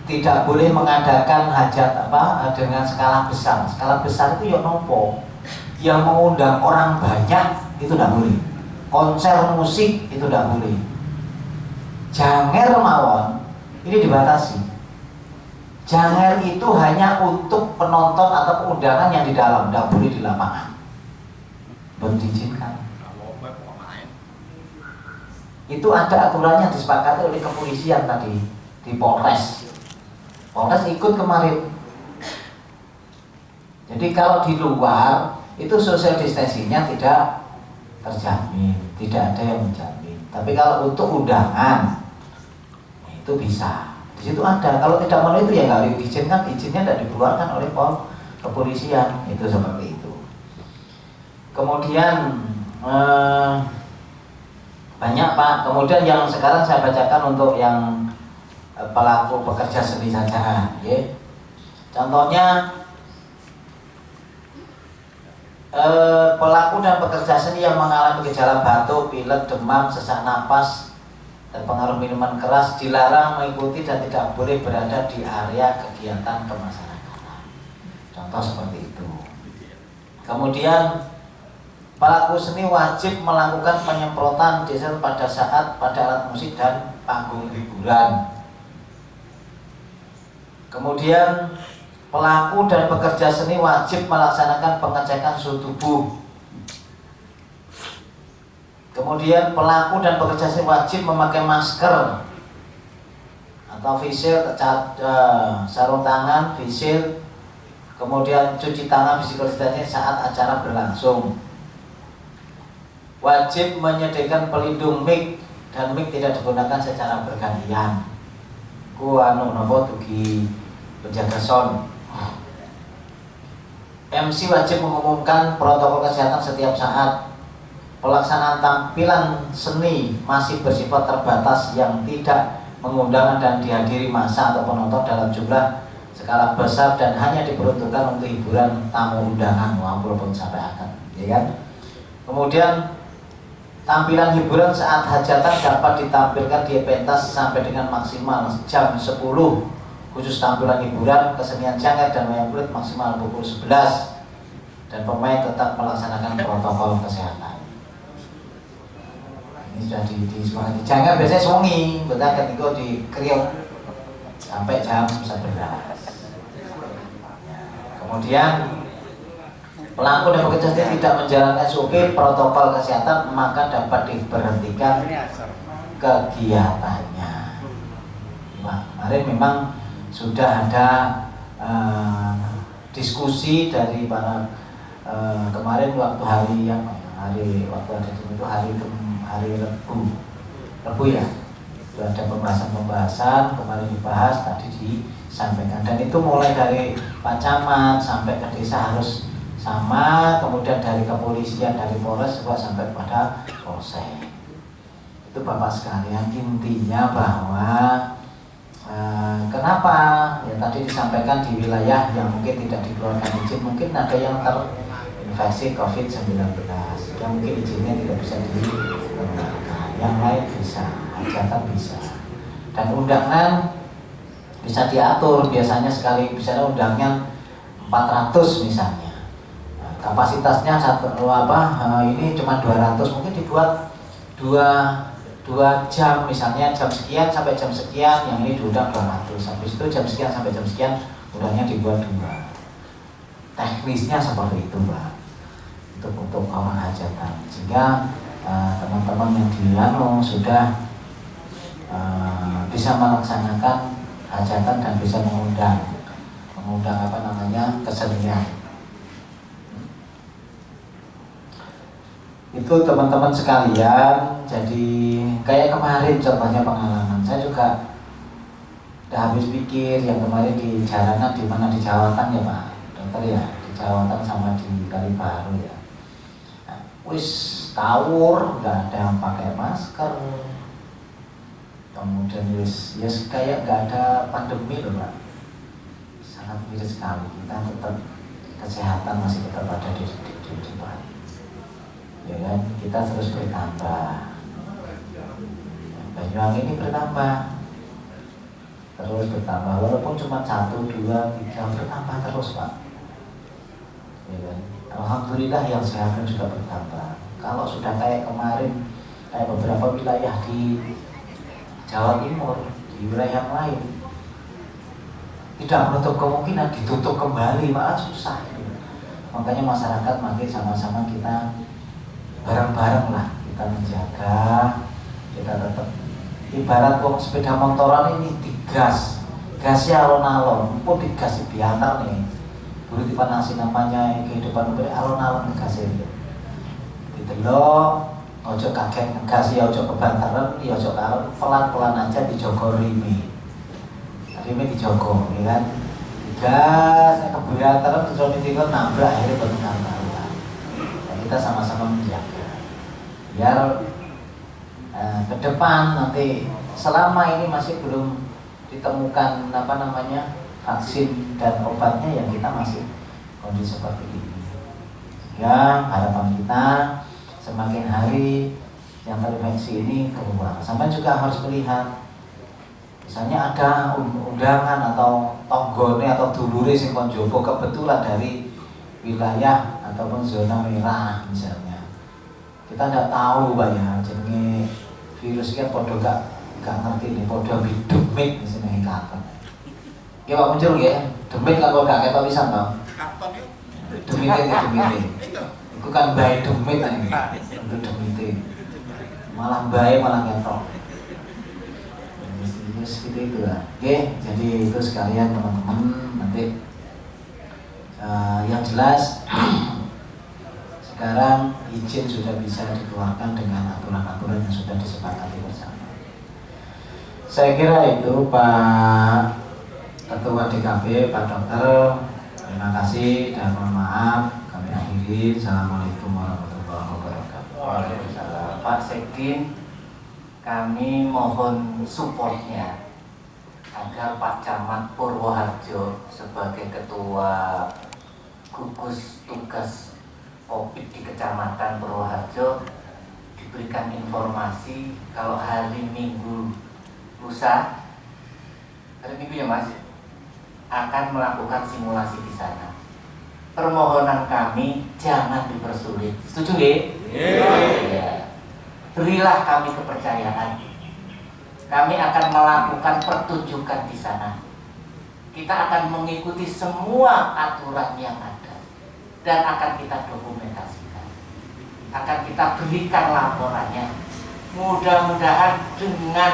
tidak boleh mengadakan hajat dengan skala besar. Skala besar itu ya nopo, yang mengundang orang banyak itu tidak boleh. Konser musik itu tidak boleh. Janger mawon ini dibatasi. Janger itu hanya untuk penonton atau undangan yang di dalam, tidak boleh di lapangan. Belum diizinkan. Itu ada aturannya disepakati oleh kepolisian tadi di Polres. Polres ikut kemarin. Jadi kalau di luar itu social distancing-nya tidak terjamin, tidak ada yang menjamin. Tapi kalau untuk undangan itu bisa. Di situ ada. Kalau tidak mau itu ya nggak diizinkan, izinnya tidak dikeluarkan oleh kepolisian. Itu seperti itu. Kemudian banyak Pak. Kemudian yang sekarang saya bacakan untuk yang pelaku pekerja seni saja, ya. Contohnya pelaku dan pekerja seni yang mengalami gejala batuk, pilek, demam, sesak napas, dan pengaruh minuman keras dilarang mengikuti dan tidak boleh berada di area kegiatan kemasyarakatan. Contoh seperti itu. Kemudian pelaku seni wajib melakukan penyemprotan diesel pada saat pada alat musik dan panggung hiburan. Kemudian pelaku dan pekerja seni wajib melaksanakan pengecekan suhu tubuh. Kemudian pelaku dan pekerja seni wajib memakai masker atau face shield, sarung tangan, face shield. Kemudian cuci tangan physical distancing saat acara berlangsung. Wajib menyediakan pelindung mic dan mic tidak digunakan secara bergantian. Ku nopo tugi penjaga sound. MC wajib mengumumkan protokol kesehatan setiap saat. Pelaksanaan tampilan seni masih bersifat terbatas yang tidak mengundang dan dihadiri massa atau penonton dalam jumlah skala besar dan hanya diperuntukkan untuk hiburan tamu undangan walaupun sampai akan, ya kan? Kemudian tampilan hiburan saat hajatan dapat ditampilkan di pentas sampai dengan maksimal jam 10. Khusus tampilan hiburan, kesenian janger dan wayang kulit maksimal pukul 11. Dan pemain tetap melaksanakan protokol kesehatan. Ini sudah di semangat. Janger biasanya songi, betul ketika di kriok sampai jam 11. Kemudian pelaku dan pekerja seni tidak menjalankan SOP protokol kesehatan maka dapat diberhentikan kegiatannya. Nah, kemarin memang sudah ada diskusi dari para kemarin waktu hari Rebu ya, itu ada pembahasan kemarin dibahas, tadi disampaikan, dan itu mulai dari Pak Camat sampai ke desa harus sama, kemudian dari kepolisian, dari Polres juga sampai pada Polsek. Itu Bapak sekalian, intinya bahwa kenapa ya tadi disampaikan di wilayah yang mungkin tidak dikeluarkan izin, mungkin ada yang terinfeksi COVID-19 yang mungkin izinnya tidak bisa dikeluarkan, yang lain bisa, hajatan bisa, dan undangan bisa diatur, biasanya sekali misalnya undangan 400 misalnya, kapasitasnya ini cuma 200, mungkin dibuat 2 jam misalnya, jam sekian sampai jam sekian, yang ini diundang 200, habis itu jam sekian sampai jam sekian undangnya dibuat 2. Teknisnya seperti itu Pak, untuk orang hajatan, sehingga teman-teman yang di sudah bisa melaksanakan hajatan dan bisa mengundang kesenian. Itu teman-teman sekalian, jadi kayak kemarin contohnya pengalaman, saya juga udah habis pikir yang kemarin di jalanan, di mana di Jawatan ya Pak Dokter ya, di Jawatan sama di Kalibaru ya, wis tawur, nggak ada yang pakai masker, kemudian wis kayak nggak ada pandemi loh Pak, sangat miris sekali. Kita tetap kesehatan masih tetap ada di depan. Ya kan, kita terus bertambah. Banyuwangi ini bertambah, terus bertambah, walaupun cuma 1, 2, 3 bertambah terus Pak. Ya kan, alhamdulillah yang sehat juga bertambah. Kalau sudah kayak kemarin, kayak beberapa wilayah di Jawa Timur, di wilayah yang lain, tidak menutup kemungkinan ditutup kembali, malah susah. Makanya masyarakat mari sama-sama kita bareng-bareng lah, kita menjaga, kita tetap ibarat wong sepeda motoran ini digas, gasnya alon-alon, pun digas biantar nih, dulu dipanasi namanya kehidupan alon-alon gasnya, didelok, ojo kaget ngegas ya, ojo kebantaran, ya ojo kalon, pelan-pelan aja dijogo rimi dijogo, ya kan, digas, kebantaran, terus nabrak akhirnya benar-benar. Kita sama-sama menjaga biar ke depan nanti, selama ini masih belum ditemukan vaksin dan obatnya, ya kita masih kondisi seperti ini. Ya, harapan kita semakin hari yang terinfeksi ini keluar. Sampai juga harus melihat, misalnya ada undangan atau tonggone atau dulure sing kon jowo kebetulan dari wilayah ataupun zona merah misalnya, kita tidak tahu Pak ya, jenenge virus kan podo gak ngerti nih, podo bidemik di sini kata. Ya Pak muncul ya, demik kan kok gak ketok pisan Bang. Demite. Itu kan bae demik ini. Itu demite. Malah bae malah ketok. Seperti itu lah. Oke, jadi itu sekalian teman-teman, nanti yang jelas sekarang izin sudah bisa dikeluarkan dengan aturan-aturan yang sudah disepakati bersama. Saya kira itu Pak Ketua DKP, Pak Dokter, terima kasih dan mohon maaf kami akhiri. Assalamualaikum warahmatullahi wabarakatuh. Waalaikumsalam. Pak Sekdin, kami mohon supportnya agar Pak Camat Purwoharjo sebagai Ketua gugus tugas COVID di Kecamatan Purwoharjo diberikan informasi kalau hari Minggu lusa, hari Minggu ya Mas, akan melakukan simulasi di sana. Permohonan kami jangan dipersulit. Setuju nggih? Ya. Berilah kami kepercayaan. Kami akan melakukan pertunjukan di sana. Kita akan mengikuti semua aturan yang ada dan akan kita dokumentasikan. Akan kita berikan laporannya. Mudah-mudahan dengan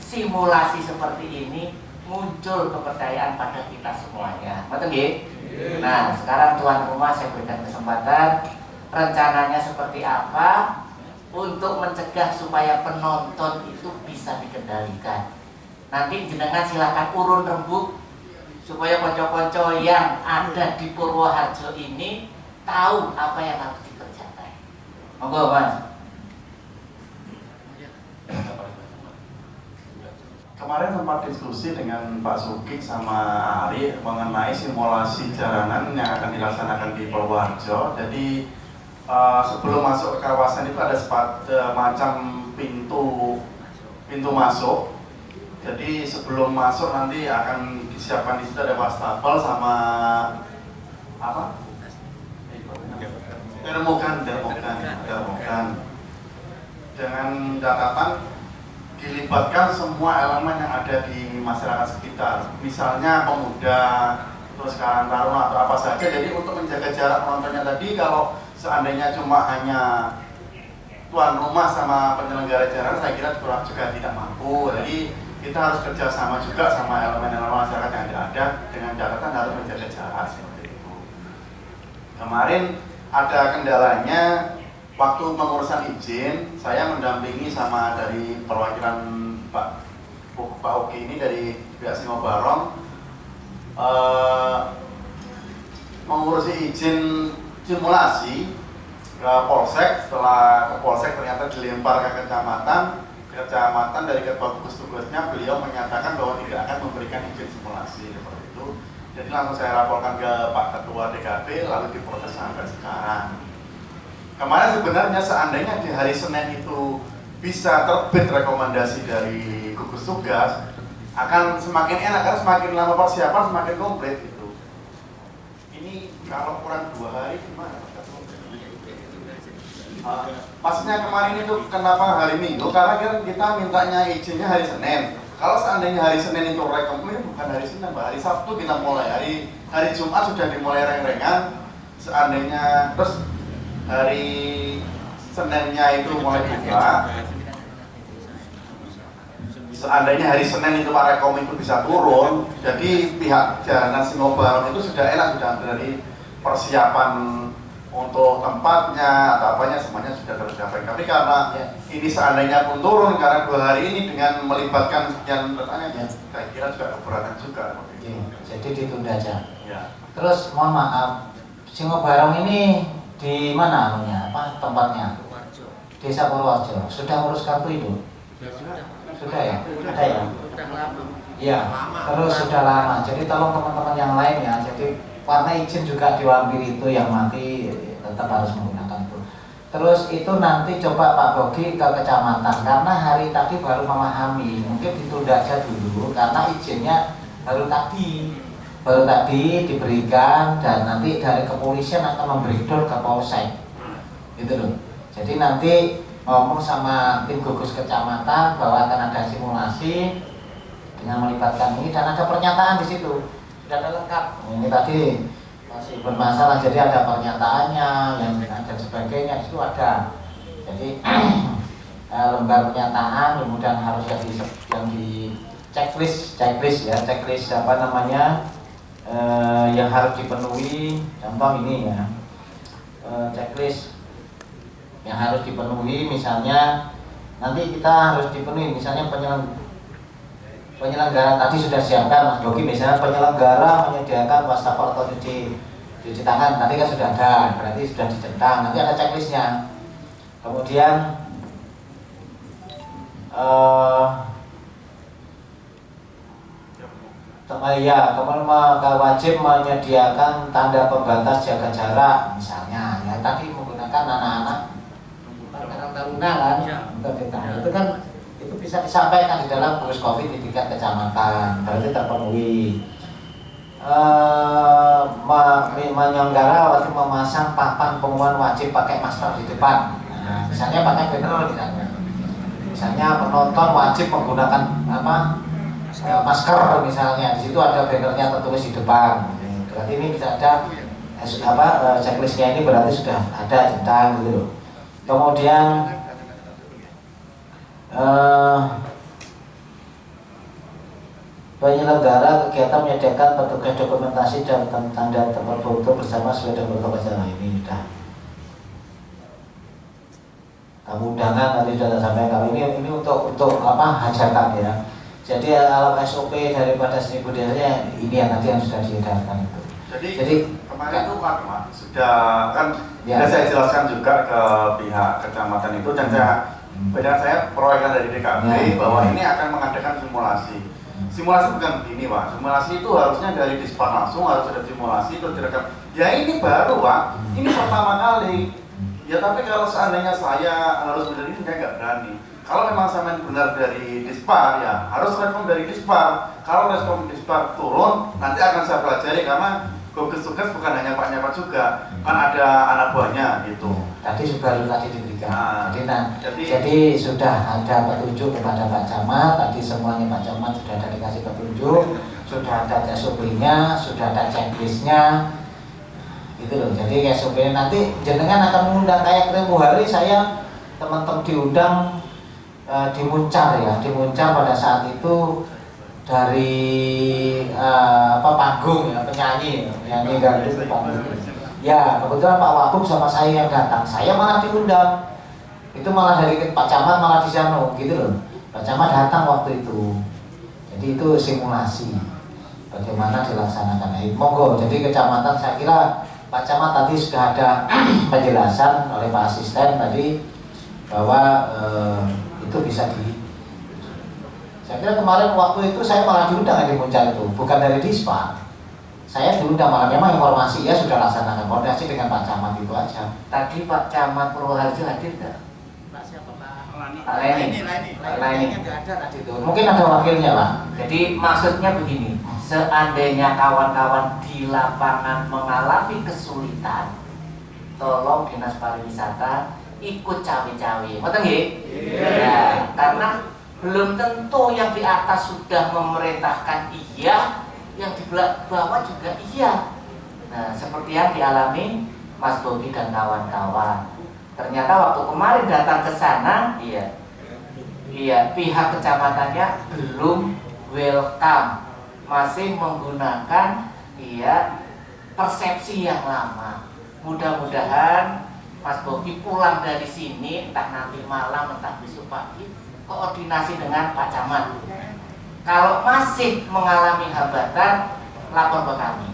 simulasi seperti ini muncul kepercayaan pada kita semuanya. Betul nggih? Nah, sekarang tuan rumah saya berikan kesempatan, rencananya seperti apa untuk mencegah supaya penonton itu bisa dikendalikan. Nanti jenengan silakan urun rembuk supaya konco-konco yang ada di Purwoharjo ini tahu apa yang harus dikerjakan. Monggo, Mas. Kemarin sempat diskusi dengan Pak Sugik sama Ari mengenai simulasi jaranan yang akan dilaksanakan di Purwoharjo. Jadi sebelum masuk ke kawasan itu ada macam pintu masuk. Jadi sebelum masuk nanti akan disiapkan di situ ada wastafel sama apa? Termogan. Dengan catatan dilibatkan semua elemen yang ada di masyarakat sekitar, misalnya pemuda, terus Karang Taruna atau apa saja. Jadi untuk menjaga jarak penontonnya tadi, kalau seandainya cuma hanya tuan rumah sama penyelenggara jaranan, saya kira juga tidak mampu. Jadi kita harus kerjasama juga sama elemen-elemen masyarakat yang ada dengan catatan harus menjaga jarak seperti itu. Kemarin ada kendalanya. Waktu pengurusan izin, saya mendampingi sama dari perwakilan Pak Oki ini dari pihak Singo Barong mengurusi izin simulasi ke Polsek. Setelah ke Polsek ternyata dilempar ke kecamatan dari ketua gugus tugasnya beliau menyatakan bahwa tidak akan memberikan izin simulasi seperti itu. Jadi langsung saya laporkan ke Pak Ketua DKP lalu diproses sampai sekarang. Kemarin sebenarnya seandainya di hari Senin itu bisa terbit rekomendasi dari gugus tugas, akan semakin enak karena semakin lama persiapan semakin komplit itu. Ini kalau kurang 2 hari gimana? Maksudnya kemarin itu kenapa hari Minggu? Karena kita mintanya izinnya hari Senin. Kalau seandainya hari Senin itu rekomendasi, bukan hari Senin, hari Sabtu kita mulai. Hari Jumat sudah dimulai reng-rengan. Seandainya terus hari Seninnya itu mulai buka. Seandainya hari Senin itu Pak Rekom itu bisa turun, jadi pihak jaranan Singo Barong itu sudah enak, sudah dari persiapan untuk tempatnya atau apanya semuanya sudah tercapai. Tapi karena ini seandainya pun turun karena 2 hari ini dengan melibatkan sekian pertanyaan, saya kira juga keberatan juga. Jadi ditunda aja. Ya. Terus mohon maaf, Singo Barong ini di mana tempatnya? Desa Purwoharjo. Sudah ngurus kartu itu? Sudah ya? Ada ya? Iya. Terus sudah lama. Jadi tolong teman-teman yang lain ya. Jadi karena izin juga diambil itu yang mati tetap harus menggunakan itu. Terus itu nanti coba Pak Bogi ke kecamatan karena hari tadi baru memahami. Mungkin ditunda aja dulu karena izinnya baru tadi diberikan dan nanti dari kepolisian akan membreakdown ke Polsek gitu loh. Jadi nanti ngomong sama tim gugus kecamatan bahwa akan ada simulasi dengan melibatkan ini dan ada pernyataan di situ sudah ada lengkap. Ini tadi masih bermasalah jadi ada pernyataannya yang dan sebagainya di situ ada. Jadi lembar pernyataan kemudian harus yang di checklist apa namanya yang harus dipenuhi. Contoh ini ya, checklist yang harus dipenuhi, misalnya nanti kita harus dipenuhi misalnya penyelenggara tadi sudah siapkan Mas Bogi, misalnya penyelenggara menyediakan wastafel atau cuci tangan tadi kan sudah ada, berarti sudah dicentang, nanti ada checklistnya. Kemudian wajib menyediakan tanda pembatas jaga jarak misalnya ya, tadi menggunakan anak-anak taruna kan itu kan itu bisa disampaikan di dalam gugus COVID di tingkat kecamatan, berarti terpenuhi. Menyelenggara wajib memasang papan pengumuman wajib pakai masker di depan. Nah, misalnya pakai banner misalnya penonton wajib menggunakan masker misalnya, di situ ada bannernya tertulis di depan. Berarti ini bisa ada checklistnya ini berarti sudah ada centang gitu. Kemudian penyelenggara kegiatan menyediakan petugas dokumentasi dan tanda terfoto bersama sepeda motor acara ini sudah. Tamu undangan tadi sudah sampai kali ini untuk apa hajatan ya. Jadi alam SOP daripada seni budayanya ini yang nanti yang sudah diedarkan itu. Jadi kemarin itu Pak sudah kan sudah saya jelaskan juga ke pihak kecamatan itu dan saya proyekkan dari DKP bahwa ini akan mengadakan simulasi. Simulasi bukan begini Pak, simulasi itu harusnya dari Dispar langsung harus ada simulasi itu direkam. Ya ini baru Pak, ini pertama kali. Ya tapi kalau seandainya saya harus benar ini saya nggak berani. Kalau memang saya benar dari Dispar ya harus respon dari Dispar. Kalau respon Dispar turun nanti akan saya pelajari karena gugus tugas bukan hanya Pak Nyapat juga, kan ada anak buahnya gitu. Tadi diberikan. Jadi sudah ada petunjuk kepada Pak Camat. Tadi semuanya Pak Camat sudah ada dikasih petunjuk, sudah ada SOP-nya, sudah ada checklist-nya. Gitu loh. Jadi SOP-nya nanti jenengan akan mengundang kayak tempo hari saya teman-teman diundang di Muncar ya, di Muncar pada saat itu dari panggung ya, penyanyi dari panggung. Ya kebetulan Pak Wagub sama saya yang datang, saya malah diundang. Itu malah dari Pak Camat malah di sana gitu loh. Pak Camat datang waktu itu. Jadi itu simulasi bagaimana dilaksanakan. Monggo. Jadi kecamatan saya kira Pak Camat tadi sudah ada penjelasan oleh Pak Asisten tadi bahwa itu bisa saya kira kemarin waktu itu saya malah diundang di Muncar itu, bukan dari Dispar. Saya diundang malah memang informasi ya sudah laksanakan koordinasi dengan Pak Camat itu aja. Tadi Pak Camat Purwoharjo hadir nggak? Pak siapa Pak Leni. Pak Leni. Mungkin ada wakilnya Pak. Jadi maksudnya begini, seandainya kawan-kawan di lapangan mengalami kesulitan, tolong Dinas Pariwisata ikut cawe-cawe. Betul nggih? Ya, karena belum tentu yang di atas sudah memerintahkan iya, yang di bawah juga iya. Nah, seperti yang dialami Mas Bobi dan kawan-kawan. Ternyata waktu kemarin datang ke sana, pihak kecamatannya belum welcome, masih menggunakan persepsi yang lama. Mudah-mudahan Mas Bobi pulang dari sini, entah nanti malam, entah besok pagi, koordinasi dengan Pak Camat. Kalau masih mengalami hambatan, lapor ke kami.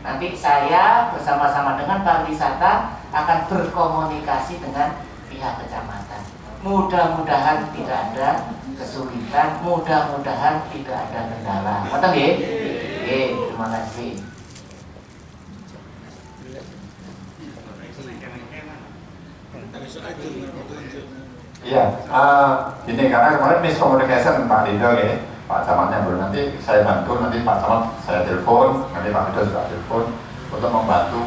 Nanti saya bersama-sama dengan pariwisata akan berkomunikasi dengan pihak kecamatan. Mudah-mudahan tidak ada kesulitan, mudah-mudahan tidak ada kendala. Betul nggih? Terima kasih. Iya, ini karena kemarin miscommunication Pak Dido ya, Pak Camatnya belum, nanti saya bantu, nanti Pak Camat saya telepon, nanti Pak Dido juga telepon untuk membantu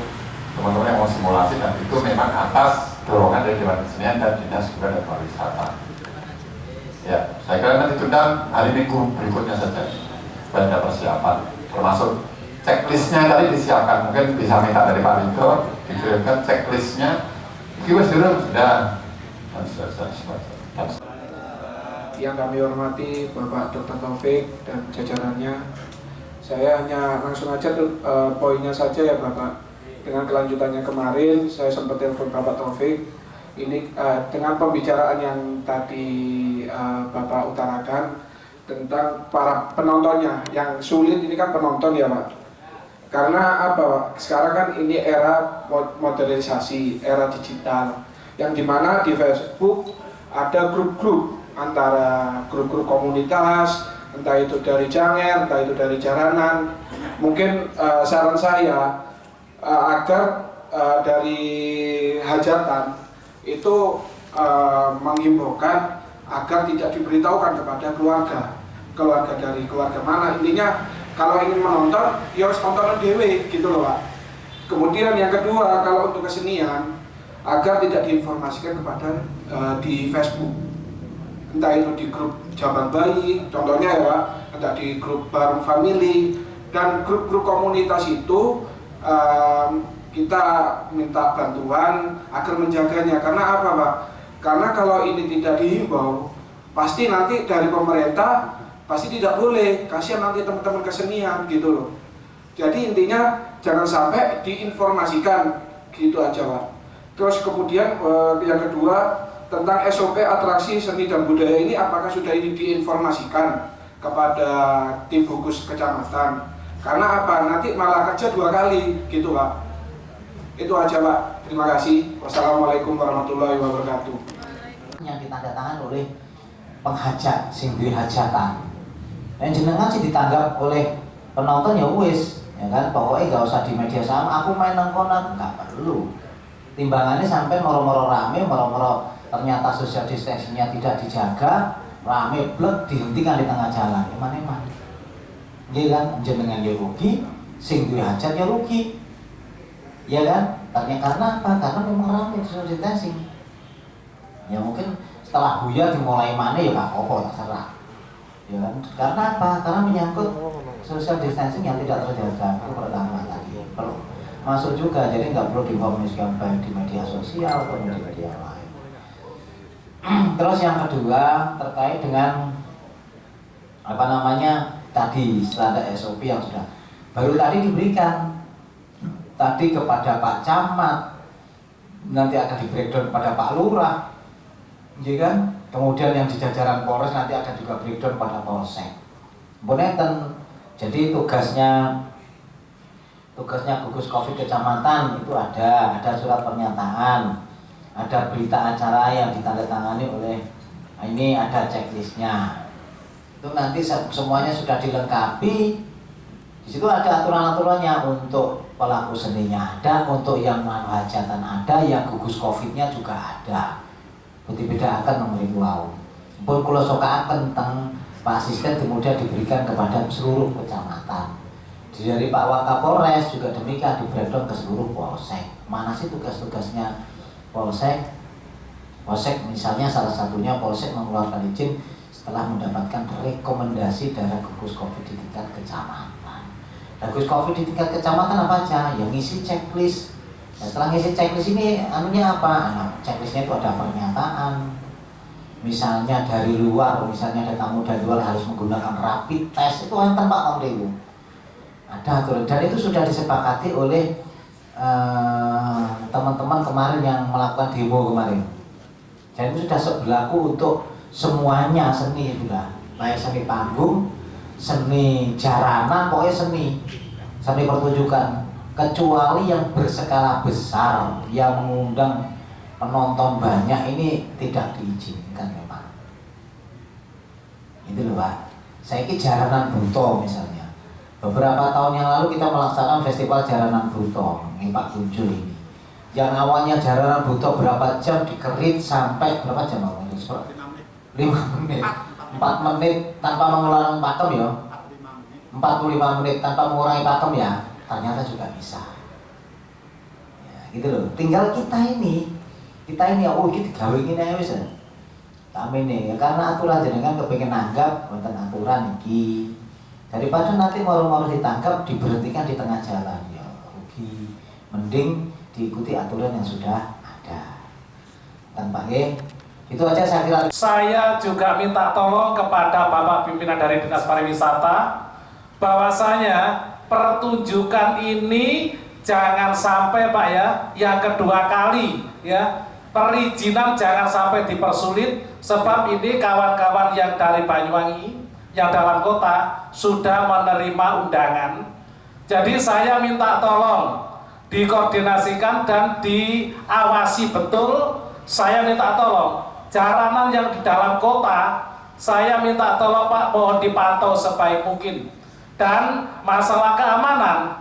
teman-teman yang mau simulasi, dan itu memang atas dorongan dari Dewan Kesenian dan Dinas Kebudayaan dan Pariwisata. Ya, saya kira nanti tunda hari Minggu berikutnya saja, supaya ada persiapan, termasuk checklistnya tadi disiapkan, mungkin bisa minta dari Pak Dido dikirimkan checklistnya, kiwas dulu sudah. Yang kami hormati Bapak Dr. Taufik dan jajarannya, saya hanya langsung aja poinnya saja ya Bapak. Dengan kelanjutannya kemarin saya sempat telepon Bapak Taufik ini dengan pembicaraan yang tadi Bapak utarakan tentang para penontonnya yang sulit ini kan penonton ya Pak. Karena apa Pak? Sekarang kan ini era modernisasi, era digital, yang dimana di Facebook ada grup-grup antara grup-grup komunitas, entah itu dari Janger, entah itu dari Jaranan. Mungkin saran saya agar dari hajatan itu menghimbaukan agar tidak diberitahukan kepada keluarga dari keluarga mana. Intinya kalau ingin menonton, ya harus tonton dewe gitu loh Pak. Kemudian yang kedua, kalau untuk kesenian, agar tidak diinformasikan kepada di Facebook, entah itu di grup Jabang Bayi, contohnya ya Pak, entah di grup Bareng Family, dan grup-grup komunitas itu kita minta bantuan agar menjaganya. Karena apa Pak? Karena kalau ini tidak dihimbau, pasti nanti dari pemerintah pasti tidak boleh, kasihan nanti teman-teman kesenian gitu loh. Jadi intinya jangan sampai diinformasikan gitu aja Pak. Terus kemudian yang kedua tentang SOP atraksi seni dan budaya ini, apakah sudah ini diinformasikan kepada tim gugus kecamatan? Karena apa? Nanti malah kerja 2 kali gitu Pak. Itu aja Pak. Terima kasih. Wassalamualaikum warahmatullahi wabarakatuh. Yang ditandatangani oleh penghajat, sing duwe hajatan. Dan jenengan sih ditanggap oleh penonton ya wis, ya kan? Pokoknya gak usah di media sama, aku main nangkonan, nggak perlu. Timbangannya sampai moro-moro rame, moro-moro ternyata social distancingnya tidak dijaga, rame blek dihentikan di tengah jalan. Eman-eman. Iya kan? Jenengan ya rugi, sing duwe hajat ya rugi. Ya kan? Karena apa? Karena memang rame social distancing. Ya mungkin setelah buyar dimulai mana ya gak apa-apa, terserah. Ya kan? Karena apa? Karena menyangkut social distancing yang tidak terjaga. Itu pertama tadi. Perlu masuk juga, jadi nggak perlu diinformasikan baik di media sosial atau di media lain. Terus yang kedua terkait dengan apa namanya tadi standar SOP yang sudah baru tadi diberikan tadi kepada Pak Camat, nanti akan di breakdown pada Pak Lurah, ya kan? Kemudian yang di jajaran Polres nanti akan juga breakdown pada Polsek. Boneten, jadi tugasnya gugus COVID kecamatan itu ada surat pernyataan, ada berita acara yang ditandatangani oleh ini, ada checklistnya. Itu nanti semuanya sudah dilengkapi. Di situ ada aturan-aturannya, untuk pelaku seninya ada, untuk yang hajatan ada, yang gugus COVID-nya juga ada. Beda akan nomor pulau. Pun kalau sokaan tentang Pak Asisten kemudian diberikan kepada seluruh kecamatan. Dari Pak Wakapolres juga demikian, di breakdown ke seluruh polsek. Mana sih tugas-tugasnya polsek? Polsek misalnya salah satunya polsek mengeluarkan izin setelah mendapatkan rekomendasi dari gugus COVID di tingkat kecamatan. Nah, gugus COVID di tingkat kecamatan apa aja? Yang ngisi checklist. Nah, setelah ngisi checklist ini anunya apa? Nah, checklistnya itu ada pernyataan. Misalnya dari luar, misalnya ada tamu dari luar harus menggunakan rapid test, itu enten Pak Kamriwu. Ada aturan, dan itu sudah disepakati oleh teman-teman kemarin yang melakukan demo kemarin. Dan itu sudah berlaku untuk semuanya seni juga, baik seni panggung, seni jaranan, pokoknya seni pertunjukan, kecuali yang berskala besar yang mengundang penonton banyak ini tidak diizinkan memang. Itu loh Pak. Saya ini jaranan Buto misalnya. Beberapa tahun yang lalu kita melaksanakan festival jaranan Buto, ini Pak Kunjul ini. Yang awalnya jaranan Buto berapa jam dikerit sampai berapa jam awalnya? 5 menit. 4 menit tanpa mengurangi pakem ya. 45 menit tanpa mengurangi pakem ya. Ternyata juga bisa. Ya, gitu loh. Tinggal kita ini oh iki digawe ngene ae wis. Kami nih, ya, karena aturan jenengan kepengin nanggap wonten aturan iki. Daripada nanti moro-moro ditangkap diberhentikan di tengah jalan, ya rugi. Mending diikuti aturan yang sudah ada. Dan Pak G, itu aja saya kira. Saya juga minta tolong kepada Bapak pimpinan dari Dinas Pariwisata bahwasanya pertunjukan ini jangan sampai Pak ya, yang kedua kali ya, perizinan jangan sampai dipersulit, sebab ini kawan-kawan yang dari Banyuwangi yang dalam kota sudah menerima undangan. Jadi saya minta tolong dikoordinasikan dan diawasi betul. Saya minta tolong jaranan yang di dalam kota, saya minta tolong Pak, mohon dipantau sebaik mungkin. Dan masalah keamanan,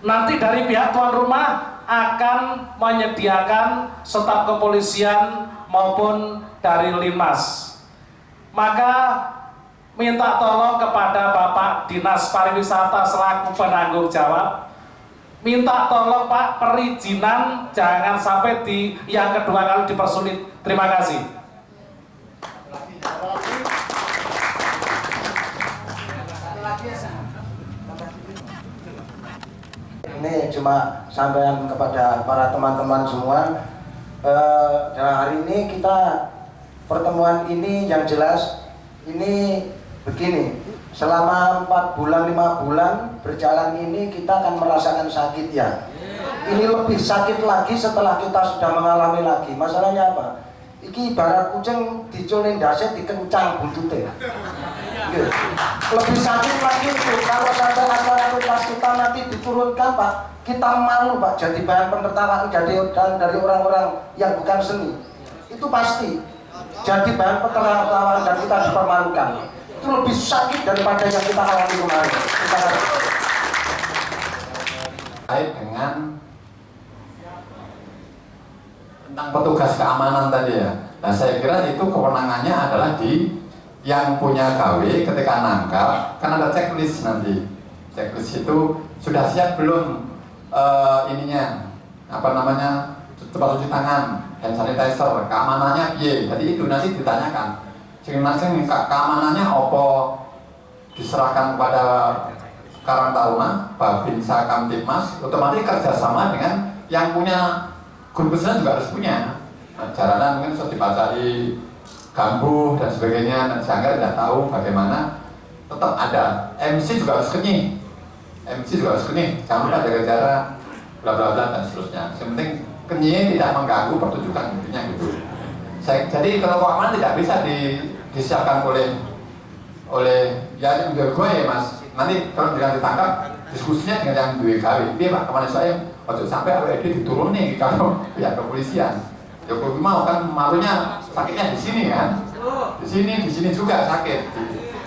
nanti dari pihak tuan rumah akan menyediakan staf kepolisian maupun dari Linmas. Maka minta tolong kepada Bapak Dinas Pariwisata selaku penanggung jawab, minta tolong Pak, perizinan jangan sampai yang kedua kali dipersulit. Terima kasih. Ini cuma sampaian kepada para teman-teman semua. Dalam hari ini kita pertemuan ini yang jelas ini begini, selama 4 bulan 5 bulan berjalan ini kita akan merasakan sakit ya. Ini lebih sakit lagi setelah kita sudah mengalami lagi. Masalahnya apa? Iki ibarat kucing diculin dasi dikencang buntutnya. Lebih sakit lagi itu kalau sampai acara kelas kita nanti diturunkan Pak, kita malu Pak jadi bahan penertawaan dari orang-orang yang bukan seni. Itu pasti jadi bahan penertawaan dan kita dipermalukan. Itu lebih sakit daripada yang kita alami kemarin. Terkait dengan tentang petugas keamanan tadi ya. Nah saya kira itu kewenangannya adalah di yang punya gawe ketika nangkap, kan ada checklist nanti. Checklist itu sudah siap belum ininya apa namanya tempat cuci tangan, hand sanitizer, keamanannya piye. Jadi itu nanti ditanyakan. Masing-masing keamanannya opo diserahkan kepada Karang Taruna, Babinsa Kamtipmas, otomatis kerjasama dengan yang punya guru besar juga harus punya. Nah, jalanan mungkin sudah dipacari gambuh dan sebagainya, dan sanggar tidak tahu bagaimana, tetap ada. MC juga harus kenyih, MC juga harus kenyih, jangan lupa jaga jarak, bla bla bla dan seterusnya. Yang penting kenyih tidak mengganggu pertunjukan intinya gitu. Jadi kalau keamanan tidak bisa disiapkan oleh ya gue ya Mas. Nanti kalau dengan ditangkap diskusinya dengan yang duwe gawe. Dia Pak kemana saya waktu sampai AWD diturun nih kalau pihak kepolisian. Ya kalau mau kan malunya sakitnya di sini kan, di sini juga sakit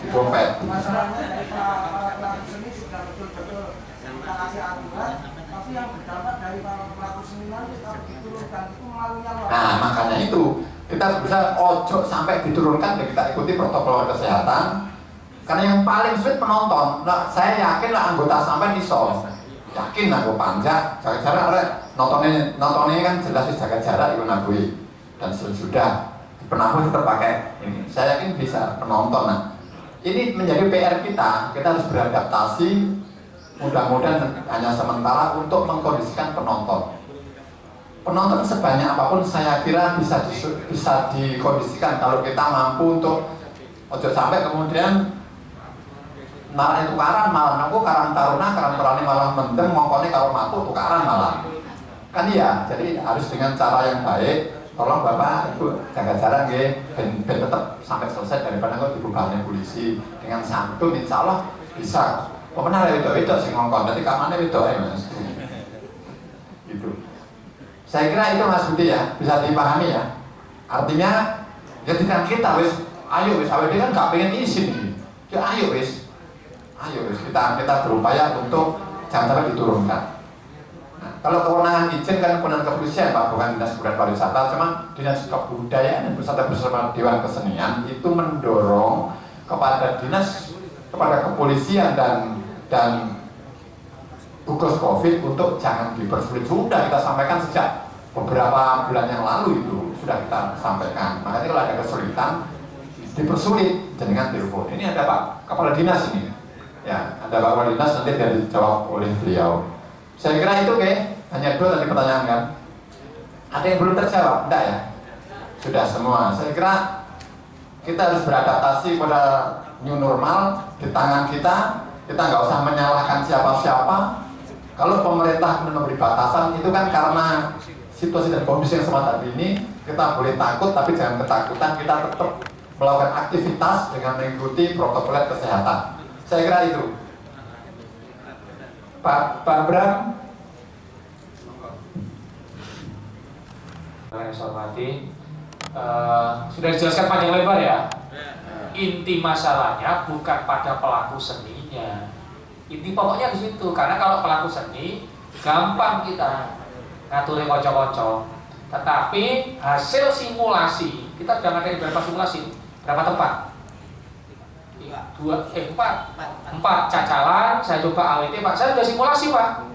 di dompet. Masalahnya para seni sudah betul-betul kita kasih aturan, tapi yang berdampak dari para pelaku seniman itu harus diturunkan, itu malunya luar. Nah makanya itu kita bisa ojo sampai diturunkan dan kita ikuti protokol kesehatan. Karena yang paling sulit penonton. Nah, saya yakin lah anggota sampai iso. Yakin aku panjang, jaga jarak, nontonnya kan jelas jaga jarak itu nabui dan sudah penabung tetap pakai ini. Saya yakin bisa penonton. Nah, ini menjadi PR kita harus beradaptasi. Mudah-mudahan hanya sementara untuk mengkondisikan penonton. Penonton sebanyak apapun saya kira bisa dikondisikan kalau kita mampu untuk ojo sampai kemudian malah tukaran malah aku Karang Taruna malah mendem ngongkone karo matu tukaran malah kan iya. Jadi harus dengan cara yang baik. Tolong Bapak Ibu jaga jarak nggih ben tetap sampai selesai daripada kok dibubarnya polisi. Dengan santun insya Allah bisa. Kok benar wedok sing ngongkon nanti kamane wedok Mas. Gitu. Saya kira itu Mas Budi ya bisa dipahami ya. Artinya ya dengan kita wis ayo wis awake kan gak pengen izin iki. Ya ayo wis kita berupaya untuk jangan sampai diturunkan. Nah, kalau kewenangan izin kan kewenangan kepolisian Pak, bukan dinas kebudayaan pariwisata, cuma dinas kebudayaan dan bersama Dewan Kesenian itu mendorong kepada kepolisian dan gugus COVID untuk jangan dipersulit. Sudah kita sampaikan sejak beberapa bulan yang lalu itu sudah kita sampaikan. Makanya kalau ada kesulitan dipersulit dengan telepon. Ini ada Pak Kepala Dinas ini. Ya, ada Pak Kepala Dinas nanti dia dijawab oleh beliau. Saya kira itu hanya 2 tadi pertanyaan kan. Ada yang belum terjawab? Enggak ya? Sudah semua. Saya kira kita harus beradaptasi pada new normal di tangan kita. Kita nggak usah menyalahkan siapa-siapa. Kalau pemerintah memberi batasan itu kan karena situasi dan kondisi yang semacam ini, kita boleh takut tapi jangan ketakutan, kita tetap melakukan aktivitas dengan mengikuti protokol kesehatan. Saya kira itu. Pak Bram. Yang saya hormati, sudah dijelaskan panjang lebar ya. Inti masalahnya bukan pada pelaku seninya. Inti pokoknya di situ. Karena kalau pelaku seni gampang kita ngaturin kocok-kocok. Tetapi hasil simulasi kita sudah ngadain berapa simulasi, berapa tempat? 4 cacalan. Saya coba AWT Pak. Saya sudah simulasi Pak.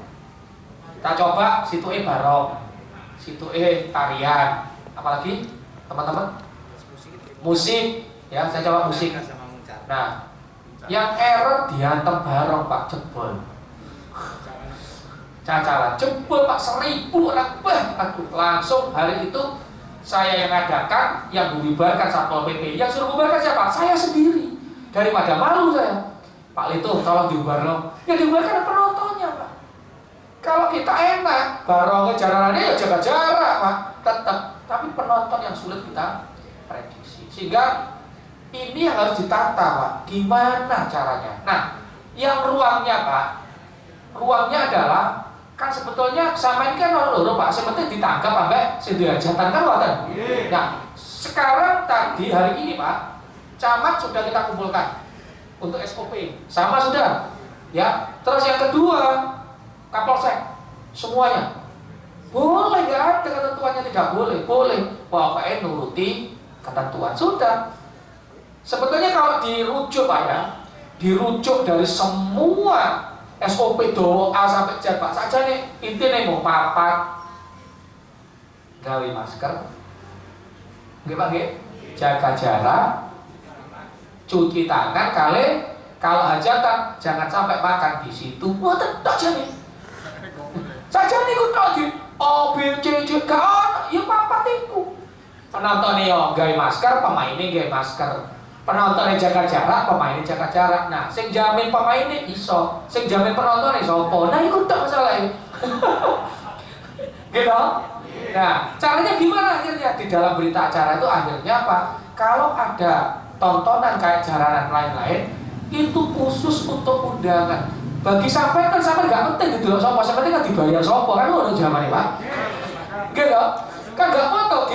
Kita coba situ barong, situ tarian, apalagi teman-teman musik ya, saya coba musik. Nah, yang error diantem barong Pak, jebol cacalan jebol Pak, 1000 orang. Aduh, langsung hari itu saya yang ngadakan, yang membubarkan Satpol PP. Yang suruh membubarkan siapa? Saya sendiri. Daripada malu saya, Pak Lito tolong diubarno. Ya diubarkan penontonnya Pak. Kalau kita enak, barongnya jaranannya ya jaga jarak Pak, tetap. Tapi penonton yang sulit kita prediksi. Sehingga ini yang harus ditata Pak, gimana caranya. Nah, yang ruangnya Pak, ruangnya adalah kan sebetulnya sama ini kan orang Pak, sebetulnya ditangkap sampai sediajatan kan Pak. Nah, sekarang tadi hari ini Pak, camat sudah kita kumpulkan untuk SOP, sama sudah, ya. Terus yang kedua, Kapolsek, semuanya boleh, nggak ada ketentuannya tidak boleh, boleh. Pokoknya nuruti ketentuan sudah. Sebetulnya kalau dirujuk Pak ya, dirujuk dari semua SOP do A sampai Z Pak, saja nih intinya mau papat, gawe masker, nggak Pak, jaga jarak, cuci tangan, kalau hajatan jangan sampai makan di situ. Wah, tak jadi. Saja nih kok tak di O B C D kan, ya papat itu. Penontonnya yo gawe masker, pemainnya gawe masker. Penontonnya jaga jarak, pemainnya jaga jarak. Nah, sing jamin pemainnya iso, sing jamin penontonnya sopo. Nah, itu tak masalah. Gitu. Nah, caranya gimana akhirnya di dalam berita acara itu akhirnya apa? Kalau ada tontonan kayak jaranan lain-lain itu khusus untuk undangan. Bagi sampai kan sampai nggak penting gitu loh, sopo sampai kan dibayar sopo kan udah zaman Pak. Gitu, kan nggak foto